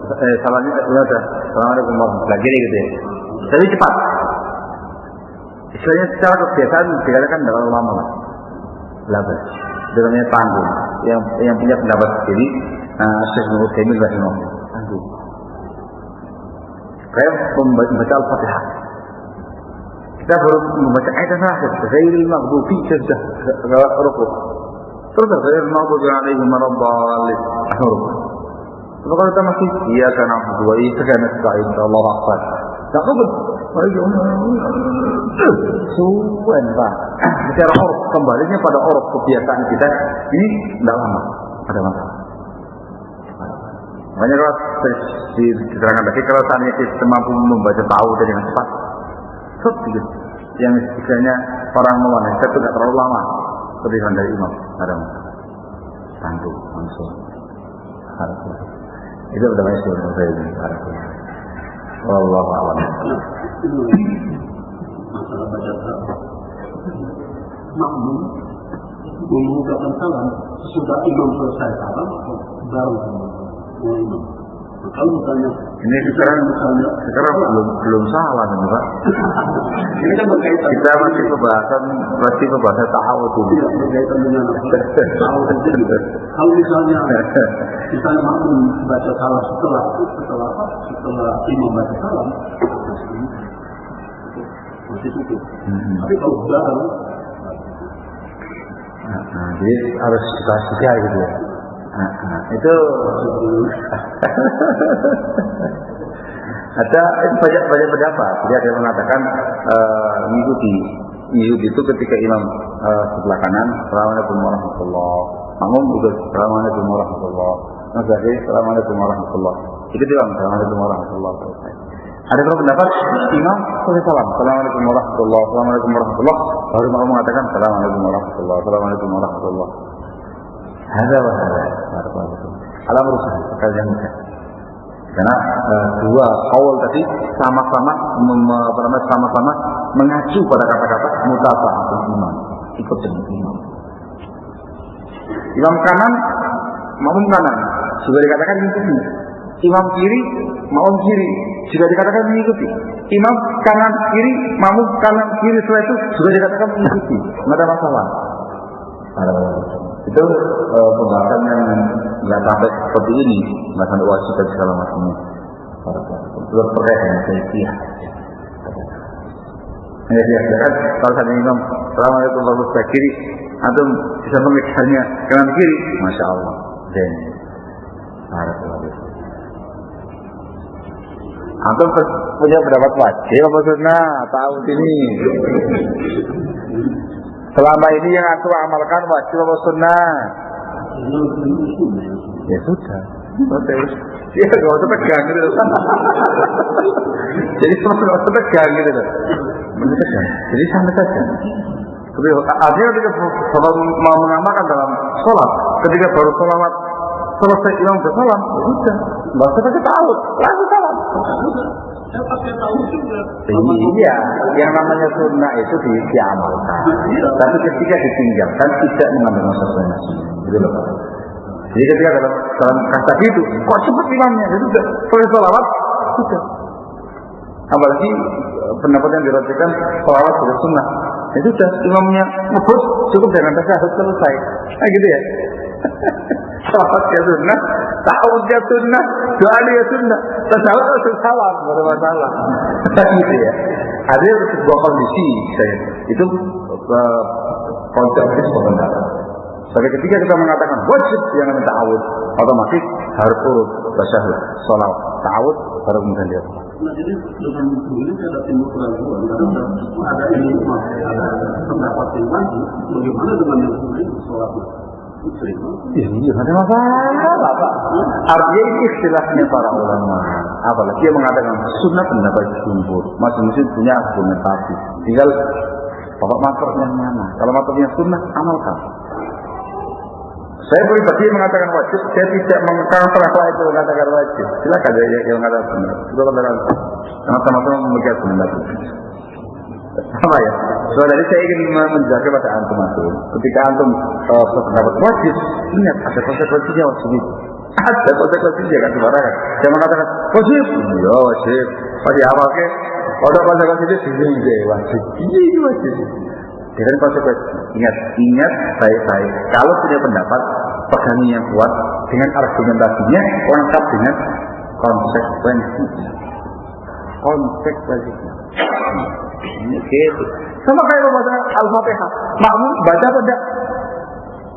salamnya sudah Assalamualaikum warahmatullahi wabarakatuh gitu ya. Tapi cepat. Istilahnya secara kebiasaan dikatakan tidak terlalu lama lah. Labas. Itu namanya tanggung. Yang punya pendapat sendiri, Syekh Nur Utsaimin rahimahullah. Tanggung. Kayak membaca Al-Fatihah. Kita baru membaca ayat terakhir. Ghairil maghdubi sudah rukuk. Terus ghairil maghdubi alaihim waladdallin. Rukuk. Kalau kita masih iya karena dua itu karena nasta'in Allah akbar. Tak rukuk. Suwen Pak. Secara uruf kembalinya pada uruf kebiasaan kita ini tidak lama. Ada masalah. Makanya kalau diterangkan tadi kalau tanya kita mampu membaca tahu dengan cepat, gitu. Yang istilahnya orang mewanita itu tidak terlalu lama. Kebiasaan dari imam. Ada masalah. Tantu langsung. Itu namanya sunnah saya ini. Wallahu a'lam. Masalah baca salam. Makmum mengucapkan salam sesudah imam selesai salam baru imam. Kalau misalnya ini sekarang belum salah nih Pak. Ini kan berkaitan. Kita masih pembahasan ta'awud dulu. Tidak berkaitan dengan ta'awud itu. Kalau misalnya makmum baca salam setelah imam baca salam masih cukup. Tapi kalau baru jadi harus kita sedia gitu ya. Itu ada banyak pendapat. Jadi ada yang mengatakan mengikuti itu ketika imam sebelah kanan Assalamualaikum warahmatullahi wabarakatuh. Makmum juga Assalamualaikum warahmatullahi wabarakatuh. Nabi Assalamualaikum warahmatullahi wabarakatuh. Itu bilang Assalamualaikum warahmatullahi wabarakatuh. Ada yang pendapat imam selesai salam Assalamualaikum warahmatullahi wabarakatuh. Assalamualaikum warahmatullahi wabarakatuh. Baru makmum mengatakan Assalamualaikum warahmatullahi wabarakatuh. Assalamualaikum warahmatullahi wabarakatuh. Ada alam rusak kalian mudah. Karena dua kaul tadi sama-sama mengacu pada kata-kata mutaba'atul imam, ikut dengan imam. Imam kanan, makmum kanan, sudah dikatakan mengikuti. Imam kiri, makmum kiri, sudah dikatakan mengikuti. Imam kanan kiri, makmum kanan kiri, setelah itu sudah dikatakan mengikuti. Tidak ada masalah. Itu pembahasan yang nggak sampai seperti ini, nggak sampai wajib dan segala macamnya. Itu terkait dengan kaifiah. Ya, kan kalau saya imam, Assalamualaikum warahmatullahi wabarakatuh kiri, atau bisa memikirnya kanan kiri, masya Allah. Dan Antum punya pendapat wajib apa sunnah? Tahu sini. Selama ini yang aku amalkan wajib apa sunnah? Ya sudah. Ya gak usah tegang gitu. Jadi gak usah tegang gitu. Tegang. Jadi santai saja. Tapi artinya ketika baru mau mengamalkan dalam sholat, ketika baru sholawat selesai imam bersalam, ya sudah. Gak usah pakai ta'awud, langsung salam. Iya, yang namanya sunnah itu diamalkan. Tapi ketika ditinggalkan tidak mengambil maksudnya. Gitu loh. Jadi ketika dalam kata itu, kok cepat imamnya? Itu sudah selesai sholawat, sudah. Apalagi pendapat yang dirasakan sholawat sudah sunnah. Itu sudah imamnya ngebut, cukup dengan tasyahud selesai. Nah gitu ya. Sholawat ya sunnah, ta'awud ya sunnah, doa ya sunnah, tasyahud itu salam, tidak ada masalah. Gitu ya. Ada sebuah kondisi saya itu konsep sebentar. Sampai ketika kita mengatakan wajib yang namanya ta'awud, otomatis harus urut tasyahud, sholawat, ta'awud baru kemudian dia. Nah, jadi dengan ini ada timbul keraguan karena ada ini ada pendapat yang lagi bagaimana dengan yang lain sholatnya. Iya, ada masalah Pak. Artinya ini istilahnya para ulama. Apalagi yang mengatakan sunnah pendapat jumhur. Masing-masing punya argumentasi. Tinggal bapak maksudnya mana. Kalau maksudnya sunnah, amalkan. Saya pribadi mengatakan wajib, saya tidak mengatakan itu mengatakan wajib. Silakan ya yang mengatakan sunnah. Itu katakan sama-sama memegang sunnah. Apa ya? Soalnya saya ingin menjaga pada antum itu. Ketika antum berpendapat wajib, ingat ada konsekuensinya wajib itu. Ada konsekuensinya kan sembarangan. Saya mengatakan wajib, ya wajib. Pada awal ke, ada konsekuensinya sini wajib. Ini wajib. Dengan konsekuensi. Ingat baik-baik. Kalau punya pendapat, pegangan yang kuat dengan argumentasinya lengkap dengan konsekuensinya. Konsekuensinya. Gitu. Sama kayak membaca Al-Fatihah. Makmum baca apa tidak?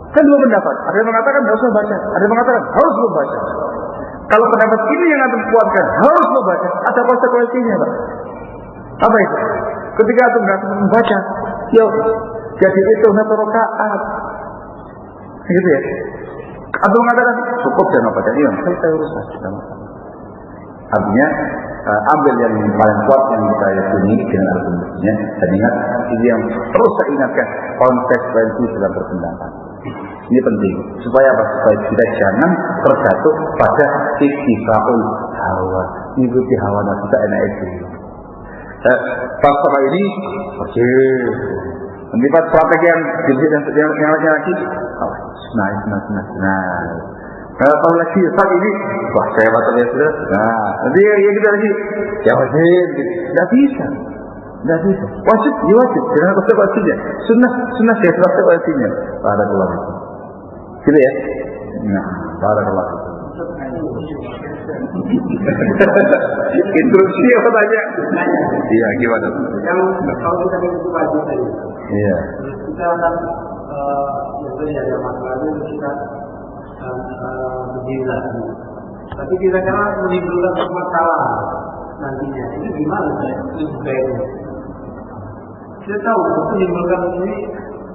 Kan dua pendapat. Ada yang mengatakan tidak usah baca. Ada yang mengatakan harus membaca. Kalau pendapat ini yang antum kuatkan harus membaca, ada konsekuensinya, Pak. Apa itu? Ketika antum tidak membaca, ya jadi itu satu rakaat. Gitu ya. Antum mengatakan cukup jangan baca. Iya, saya urus sama. Artinya ambil yang paling kuat yang kita yakini dengan argumentasinya dan ingat ini yang terus saya ingatkan konsekuensi dalam berpendapat. Ini penting supaya apa? Supaya kita jangan terjatuh pada ittibaul hawa, mengikuti hawa nafsu kita enak itu. Pas sama ini, oke. Mendapat strategi yang lagi, nah. Kalau lagi saat ini, wah saya batal ya sudah. Nah, nanti ya kita lagi, ya wajib, tidak bisa. Wajib, ya wajib. Jangan konsekuensinya. Sunnah saya konsekuensinya. Barakallah. Gitu ya. Nah, barakallah. Instruksi apa tanya? Iya, gimana? Yang kalau kita itu wajib tadi. Iya. Kita akan biasanya ada masalahnya kita berdiri lagi. Tapi kira-kira menimbulkan masalah nantinya. Itu gimana saya? Sebaiknya. Saya tahu itu menimbulkan ini.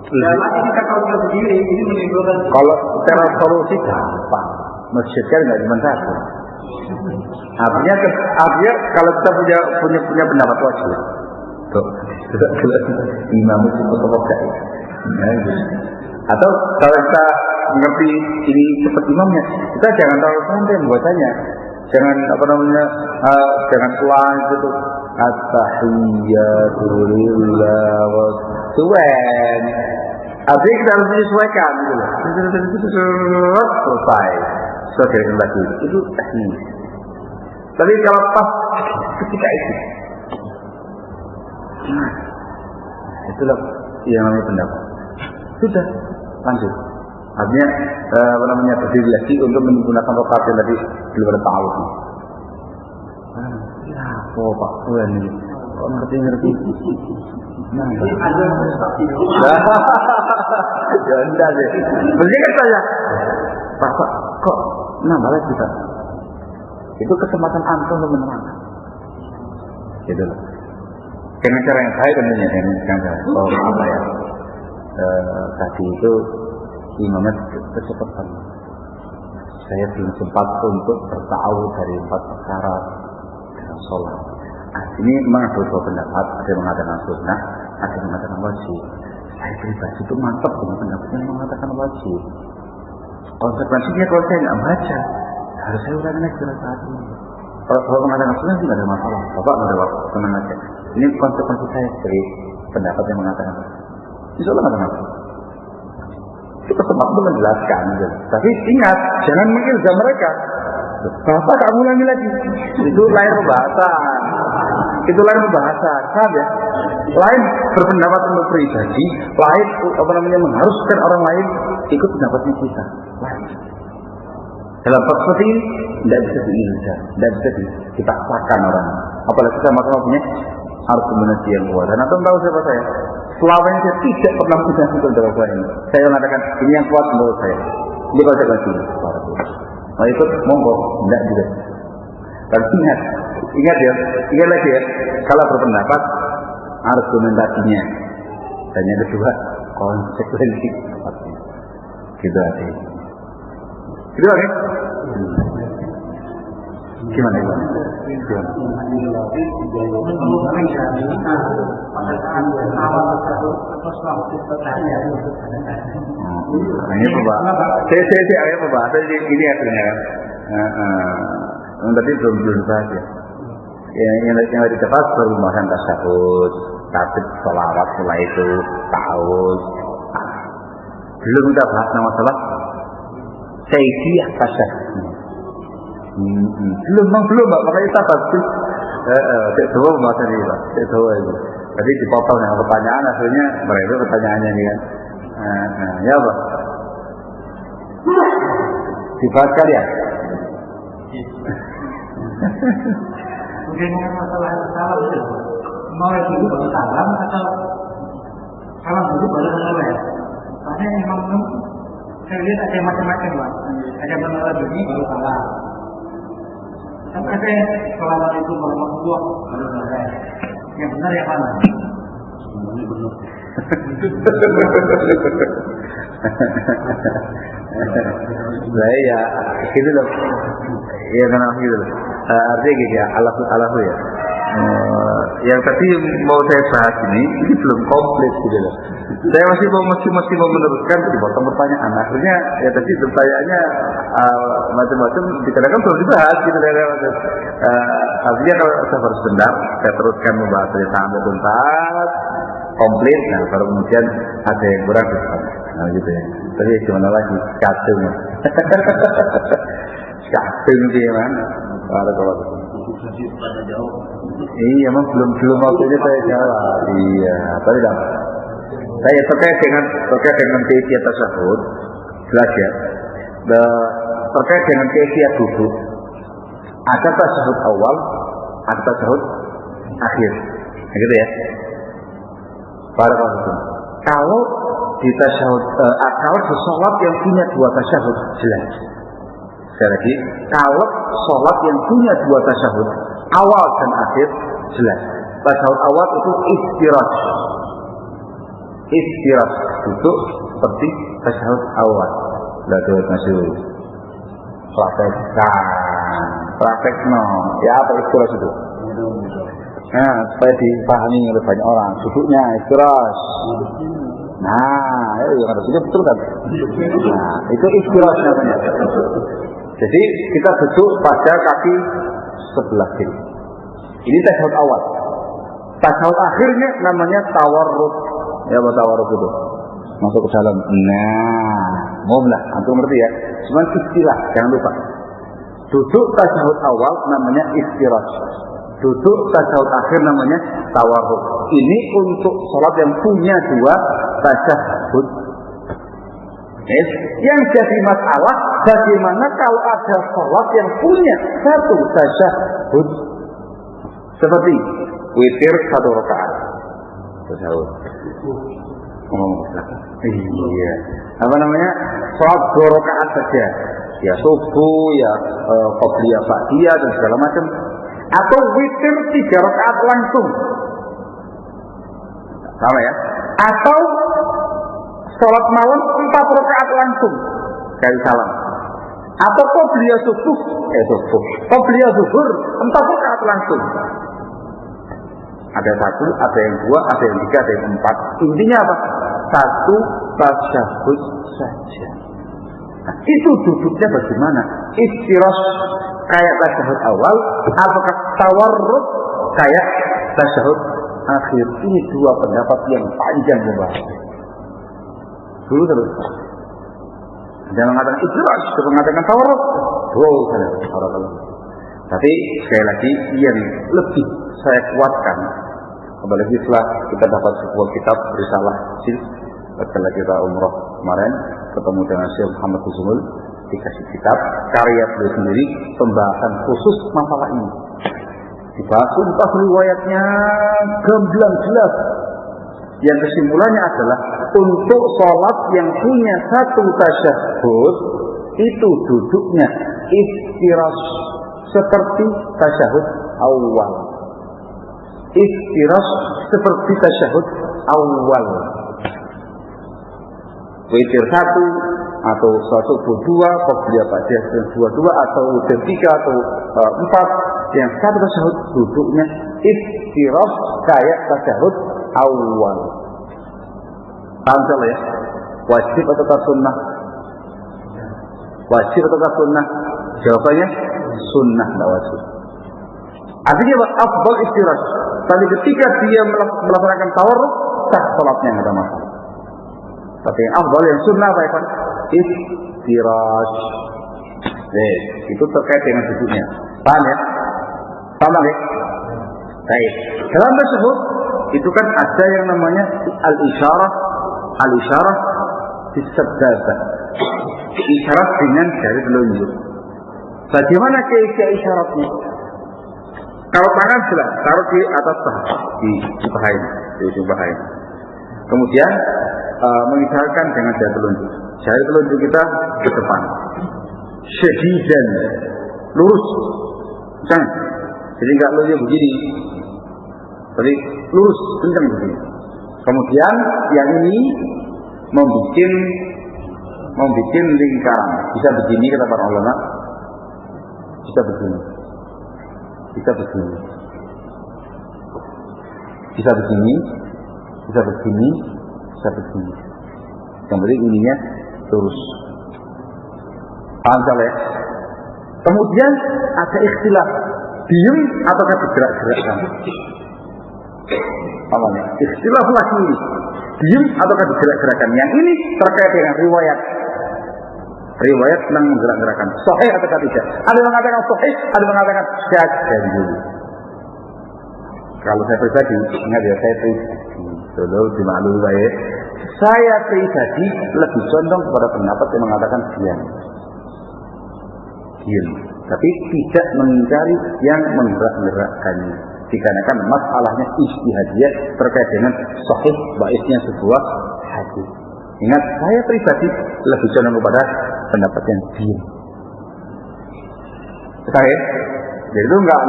Dan lagi kita kalau kita berdiri ini menimbulkan. Kalau secara solusi gampang. Masjid kan nggak cuma satu. Artinya kalau kita punya pendapat wajib. Tuh, imam itu cukup baik. Atau kalau kita mengerti ini cepat imamnya, kita jangan terlalu santai membacanya. Jangan jangan pelan gitu. At-tahiyyatu lillah wa suwan. Artinya kita harus menyesuaikan gitu. Selesai. Sebagai lagi itu teknis. Tapi kalau pas ketika itu, itulah yang namanya pendapat. Sudah lanjut. Artinya berdiri lagi untuk menggunakan rakaat yang tadi belum ada ta'awud. Ya, Pak Tuhan ini. Kok ngerti? Nah, ya enggak deh. Mesti kan saya. Pak, kok nambah lagi Pak? Itu kesempatan antum untuk menerangkan. gitu loh. Dengan cara yang baik tentunya dengan cara apa ya? Tadi itu imamnya kecepatan. Saya belum sempat untuk bertahu dari 4 perkara dalam sholat. Ini memang ada 2 pendapat, ada yang mengatakan sunnah, ada yang mengatakan wajib. Saya pribadi itu mantap dengan pendapat yang mengatakan wajib. Konsekuensinya kalau saya nggak baca, harus saya ulangi lagi saat ini. Kalau mengatakan sunnah tidak ada masalah, bapak nggak ada waktu, tenang aja. Ini konsekuensi saya dari pendapat yang mengatakan. Insya Allah nggak ada masalah. Itu kesempatan untuk menjelaskan. Gitu. Tapi ingat, jangan mengilzam mereka. Bapak tak ulangi lagi. Itu lain pembahasan. Itu lain pembahasan, paham ya? Lain berpendapat untuk pribadi, lain mengharuskan orang lain ikut pendapatnya kita. Lain. Dalam seperti ini tidak bisa diilzam, tidak bisa dipaksakan orang. Apalagi sama punya argumentasi yang kuat. Dan antum tahu siapa saya? Selama ini saya tidak pernah punya untuk dalam ini. Saya mengatakan ini yang kuat menurut saya. Ini kalau saya kasih. Nah itu monggo, tidak juga. Dan ingat lagi ya, kalau berpendapat argumentasinya. Dan yang kedua konsekuensi tepatnya. Gitu aja. Gitu aja. Gimana itu? Ini pembahasan ini akhirnya. Tadi belum bahas ya. Yang dibahas baru pembahasan tasyahud, tatib sholawat mulai itu ta'awuz. Belum kita bahas masalah kaifiyah tasyahud. Belum Pak, makanya kita pasti coba pembahasan ini Pak, coba itu. Tadi dipotong dengan pertanyaan, akhirnya mereka pertanyaannya ini kan. Ya Pak, dibahas kali ya. Mungkin masalah salam itu mau dulu baru salam atau salam dulu baru salam. Karena memang saya lihat ada macam-macam Pak. Ada menolak ini baru salam. Tapi ada assalamualaikum warahmatullahi wabarakatuh. Yang benar yang mana? Semuanya benar. Lah ya, gitu loh. Ya kenapa gitu loh. Artinya gitu ya, alahu ya. Yang tadi mau saya bahas ini belum komplit gitu loh. Saya masih mau meneruskan di bottom pertanyaan. Akhirnya ya tadi pertanyaannya macam-macam dikatakan belum dibahas gitu kan. Artinya kalau saya harus sebentar, saya teruskan membahasnya sampai tuntas, komplit. Nah baru kemudian ada yang kurang nah gitu ya. Tapi gimana lagi kadungnya. Kadung gimana? Kalau iya, emang belum waktunya saya jawab. Iya, tapi dah. Saya terkait dengan keisian tasyahud, jelas ya. Terkait dengan keisian duduk, ada tasyahud awal, ada tasyahud akhir, gitu ya. Barakallahu. Kalau di tasyahud, kalau sholat yang punya 2 tasyahud, jelas. Sekali lagi, kalau sholat yang punya 2 tasyahud, awal dan akhir, jelas. Tasyahud awal itu istirahat duduk seperti tasyahud awal. Lah tuh masih praktek no. Ya apa istirahat itu? Nah, supaya dipahami oleh banyak orang. Duduknya istirahat. Nah, ya ada betul kan? Nah, itu istirahat namanya. Jadi kita duduk pada kaki sebelah kiri. Ini tasyahud awal. Tasyahud akhirnya namanya tawarruk. Ya apa tawarruk itu? Masuk ke dalam. Nah, ngomlah. Antum ngerti ya? Cuman istilah, jangan lupa. Duduk tasyahud awal namanya istirahat. Duduk tasyahud akhir namanya tawarruk. Ini untuk sholat yang punya 2 tasyahud. Yang jadi masalah bagaimana kalau ada sholat yang punya 1 tasyahud, seperti witir 1 rakaat tasyahud. Iya. Apa namanya? Sholat 2 rakaat saja. Ya subuh, ya qobliyah ba'diyah dan segala macam. atau witir 3 rakaat langsung. Sama ya. Atau sholat malam 4 rakaat langsung kali salam. Atau qobliyah subuh, qobliyah zuhur 4 rakaat langsung. Ada 1, ada yang 2, ada yang 3, ada yang 4. Intinya apa? 1 tasyahud saja. Nah, itu duduknya bagaimana? Istirahat kayak tasyahud awal, apakah tawarruk kayak tasyahud akhir? Ini 2 pendapat yang panjang membahas. Dulu terus. Jangan mengatakan istirahat, jangan mengatakan tawarruk. Tapi sekali lagi yang lebih saya kuatkan, apalagi setelah kita dapat sebuah kitab risalah setelah kita umroh kemarin ketemu dengan Syekh Muhammad Husnul, dikasih kitab karya beliau sendiri pembahasan khusus masalah ini. Dibahas tuntas riwayatnya gamblang jelas. Yang kesimpulannya adalah untuk sholat yang punya 1 tasyahud itu duduknya istirahat seperti tasyahud awal. Istirahat seperti tasyahud awal. Witir 1 atau subuh 2, qobliyah ba'diyah 2 atau witir 3 atau 4, yang 1 tasyahud duduknya istirahat kayak tasyahud awal. Paham ya? Wajib atau tak sunnah? Wajib atau tak sunnah? Jawabannya sunnah, tidak wajib. Artinya afdal istirahat. Tapi ketika dia melaksanakan tawarruk, sah salatnya, tidak ada masalah. Tapi yang afdal, yang sunnah apa ya? Istirahat. Itu terkait dengan duduknya. Paham ya? Paham ya? Baik. Dalam tasyahud itu kan ada yang namanya al-isyarah bis-sababah. Isyarat dengan jari telunjuk. Bagaimana kaifiah isyaratnya? Kalau tangan jelas, taruh di atas paha, di paha ini, di ujung paha ini. Kemudian mengisyaratkan dengan jari telunjuk. Jari telunjuk kita ke depan. Syedidan, lurus. Jangan. Jadi enggak lurus begini. Jadi lurus, kencang begini. Kemudian yang ini membuat lingkaran. Bisa begini kata para ulama. Bisa begini. Bisa begini. Bisa begini. Bisa begini. Bisa begini. Kemudian ininya lurus. Paham ya? Kemudian ada ikhtilaf. Diam ataukah bergerak-gerakkan? Paham ya? Ikhtilaf lagi ini. Diam ataukah bergerak-gerakkan? Yang ini terkait dengan riwayat tentang menggerak-gerakkan. Sahih ataukah tidak? Ada yang mengatakan sahih, ada yang mengatakan syadz dari dulu. Kalau saya pribadi, ingat ya, saya dulu dimaklumi baik. Saya pribadi lebih condong kepada pendapat yang mengatakan diam. Tapi tidak mengingkari yang menggerak-gerakkannya. Dikarenakan masalahnya ijtihadiyah terkait dengan sahih baiknya sebuah hadis. Ingat, saya pribadi lebih condong kepada pendapat yang diam. Saya, jadi itu enggak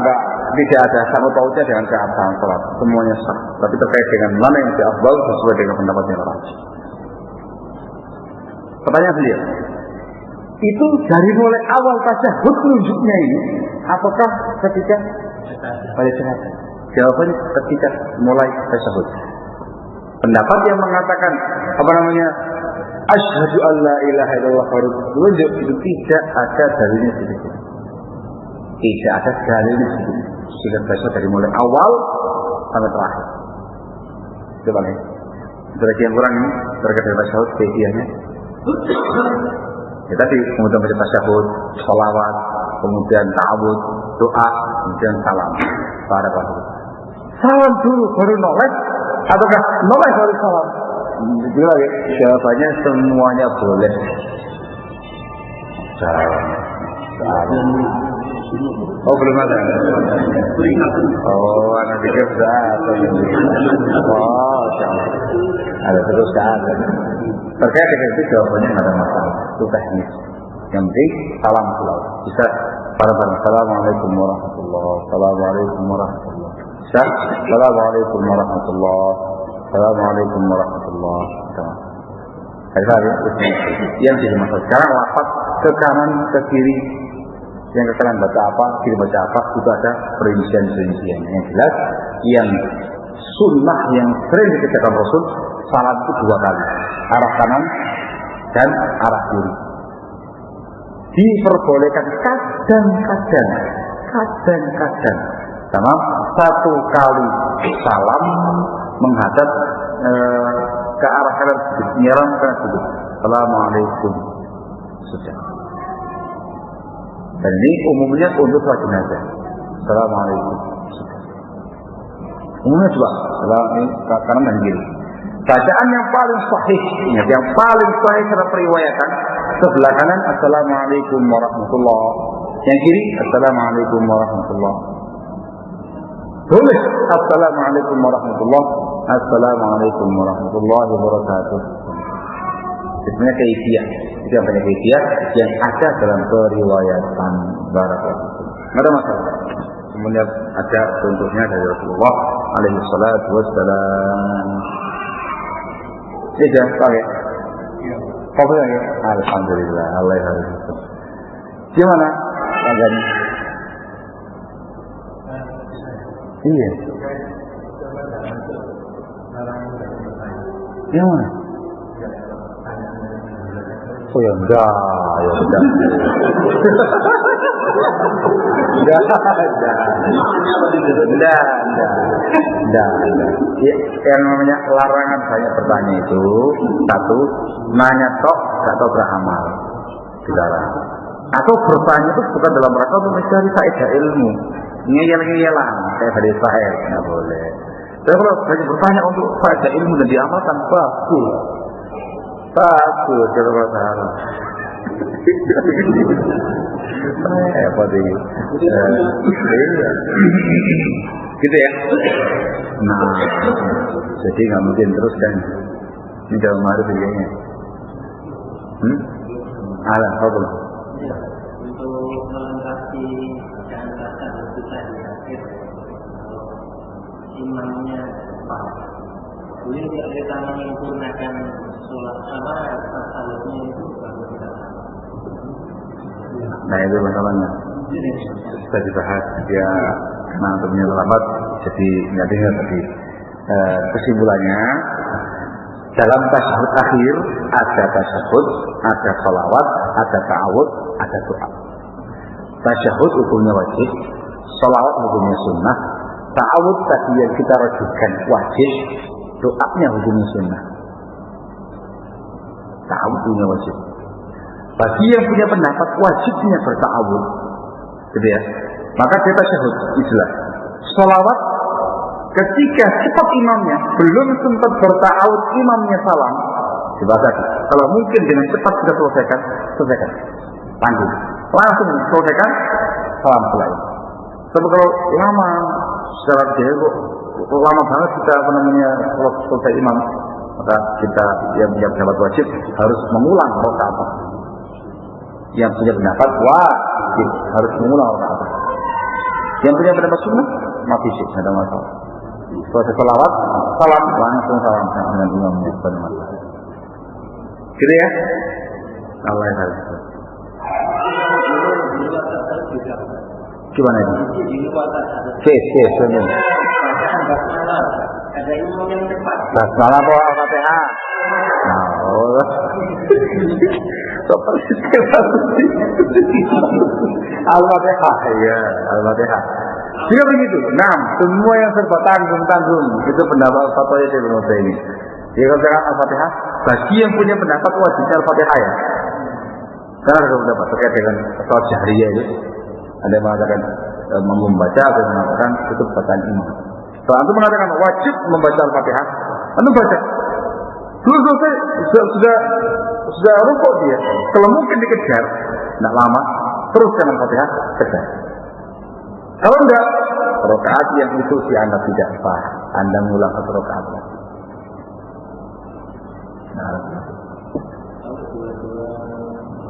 tidak ada sangkut pautnya dengan keabsahan salat. Semuanya sah. Tapi terkait dengan mana yang lebih afdal sesuai dengan pendapat yang rajih. Pertanyaan beliau, itu dari mulai awal tasyahud nunjuknya ini, apakah ketika pada syahadat? Jawabannya ketika mulai tasyahud. Pendapat yang mengatakan asyhadu an la ilaha illallah wa rasulullah itu tidak ada dalilnya sedikit. Tidak ada dalilnya sedikit. Sehingga tasyahud dari mulai awal sampai terakhir. Coba lihat. Lagi yang kurang ini terkait dengan tasyahud kaifiahnya. Ya tadi kemudian baca tasyahud, sholawat, kemudian ta'awud, doa, kemudian salam. Barakallahu. Salam dulu baru noleh, ataukah noleh baru salam? Jadi lagi jawabannya semuanya boleh. Salam. Oh belum ada. Oh anak pikir sudah ada. Oh salah. Ada terus ada. Terkait dengan itu jawabannya tidak ada masalah. Itu teknis. Yang penting salam selawat. Bisa bareng-bareng. Assalamualaikum warahmatullahi wabarakatuh. Assalamualaikum warahmatullahi wabarakatuh. Bisa. Assalamualaikum warahmatullahi wabarakatuh. Assalamualaikum warahmatullahi wabarakatuh. Yang dimaksud sekarang lafaz ke kanan ke kiri, yang ke kanan baca apa, kiri baca apa, itu ada perincian-perincian. Yang jelas, yang sunnah yang sering dikerjakan Rasul, salat itu 2 kali, arah kanan dan arah kiri. Diperbolehkan kadang-kadang, sama 1 kali salam menghadap ke arah kanan sedikit, menyerang ke sedikit. Assalamualaikum. Sudah. Dan ini umumnya untuk sholat jenazah. Assalamualaikum. Sudah. Umumnya juga. Kanan dan kiri. Bacaan yang paling sahih, yang paling sahih secara periwayatan, sebelah kanan Assalamualaikum warahmatullahi. Yang kiri Assalamualaikum warahmatullahi. Boleh Assalamualaikum warahmatullahi. Assalamualaikum warahmatullahi wabarakatuh. Sebenarnya kaifiyah, itu yang banyak kaifiyah yang ada dalam periwayatan barakallahu. Tidak ada masalah. Kemudian ada contohnya dari Rasulullah alaihi salatu wassalam. Sudah pakai? Apa ya? Alhamdulillah. Alhamdulillah. Gimana? Tangganya? Iya. Yang mana? Oh ya enggak. Ya, yang namanya larangan banyak bertanya itu, 1, nanya tok, gak tahu beramal, dilarang. Atau bertanya itu bukan dalam rangka untuk mencari faedah ilmu, ngeyel-ngeyelan, kayak hadis Israel, nggak boleh. Tapi kalau banyak bertanya untuk faedah ilmu dan diamalkan, bagus, kalau masalah. Apa ini? Gitu ya. Nah, jadi nggak mungkin terus kan? Ini jauh marah begini. Alah, apa? Untuk melengkapi bacaan kita di akhir, imamnya Pak. Boleh di tangan yang menggunakan sholat sama salatnya itu baru kita. Nah itu masalahnya. Sudah dibahas dia karena untuk menyelamat jadi nggak dengar tadi. Kesimpulannya dalam tasyahud akhir ada tasyahud, ada sholawat, ada ta'awud, ada doa. Tasyahud hukumnya wajib, sholawat hukumnya sunnah, ta'awud tadi yang kita rujukan wajib, doanya hukumnya sunnah. Ta'awud hukumnya wajib. Bagi yang punya pendapat wajibnya berta'awud, gitu ya, maka dia tasyahud istilah. Sholawat ketika cepat imamnya belum sempat berta'awud, imamnya salam, dibaca. Kalau mungkin dengan cepat sudah selesaikan, tangguh, langsung selesaikan, salam selesai. Tapi kalau lama, secara jauh, lama banget kita selesai imam, maka kita yang punya pendapat wajib harus mengulang rakaat. Yang punya pendapat wajib harus mengulang rakaat. Yang punya pendapat sunnah masih sih, ada masalah. Selesai salawat, salam, langsung salam dengan imamnya, pada masalah. Gitu ya? Allah yang harus. Gimana ini? Sebenarnya. Ada imam yang cepat. Basmalah atau Al-Fatihah? Al-Fatihah, ya, Al-Fatihah. Jika begitu, semua yang serba tanggung itu pendapat fatwa yang saya ini. Jika katakan Al-Fatihah, bagi yang punya pendapat wajibnya Al-Fatihah ya. Karena ada pendapat terkait dengan sholat jahriyah itu, ada yang mengatakan membaca, ada yang mengatakan itu bacaan imam. Soal itu mengatakan wajib membaca Al-Fatihah, anu baca. Terus sudah rukuk dia. Kalau mungkin dikejar, tidak lama, teruskan Al-Fatihah, kejar. Kalau enggak, rakaat yang itu si Anda tidak sah. Anda ngulang satu rakaat lagi.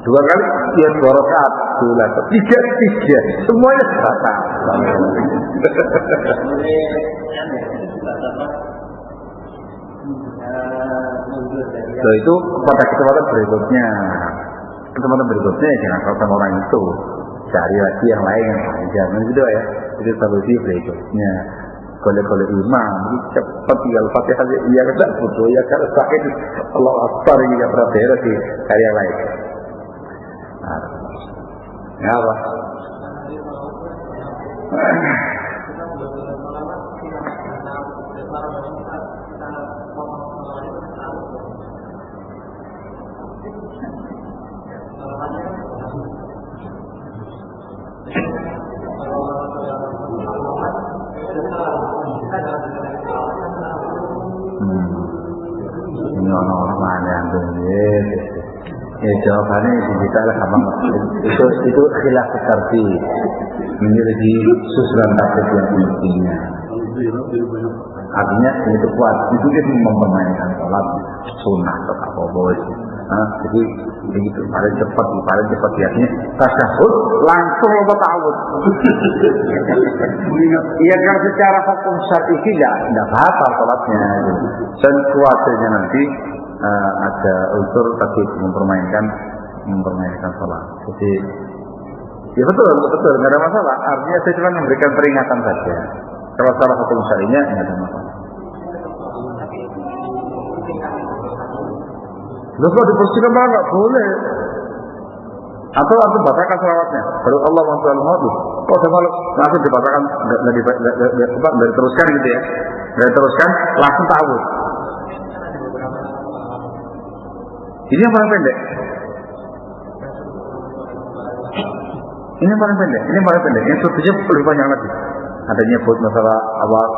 2 kali ya 2 rakaat, 3 semuanya batal. So, itu pada kesempatan berikutnya jangan kalau sama orang itu cari lagi yang lain, jangan gitu ya. Itu solusi berikutnya. Golek-golek imam, ini cepat tinggal Fatihah aja. Iya kan butuh ya kan sakit. Allah Akbar ini enggak pernah beres sih cari yang lain. Ya apa? Ini orang-orang mana yang benar? Ya jawabannya kita gampang. Itu khilaf seperti memiliki susunan takbir yang semestinya. Artinya itu kuat. Itu dia mempermainkan sholat sunnah atau apa-apa. Jadi begitu paling cepat lihatnya tasyahud langsung lompat ta'awud. Iya kan secara hukum syar'i tidak batal sholatnya. Dan kuatnya nanti ada unsur tadi mempermainkan sholat. Jadi ya betul nggak ada masalah. Artinya saya cuma memberikan peringatan saja. Kalau secara hukum syar'inya nggak ada masalah. Loh kalau dibersihkan malah nggak boleh. Atau batalkan selawatnya. Baru Allah SWT. Kalau saya malu langsung dibatalkan, nggak diteruskan gitu ya. Nggak diteruskan, langsung ta'awud. Ini yang paling pendek. Ini yang paling pendek. Yang sebetulnya lebih banyak lagi. Ada nyebut masalah awal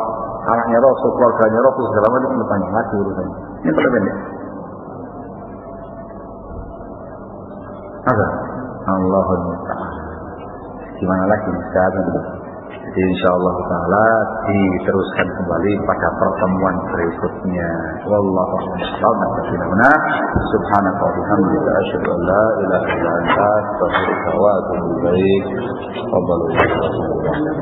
anaknya Rasul, keluarganya Rasul, segala macam lebih banyak lagi urusannya. Ini paling pendek. Apa? Allahul Musta'an. Gimana lagi sekarang? Jadi insyaallah taala diteruskan kembali pada pertemuan berikutnya. Wallahu a'lam. Subhanaka wa bihamdika asyhadu an la ilaha illa anta astaghfiruka wa atubu ilaik. Wallahu a'lam.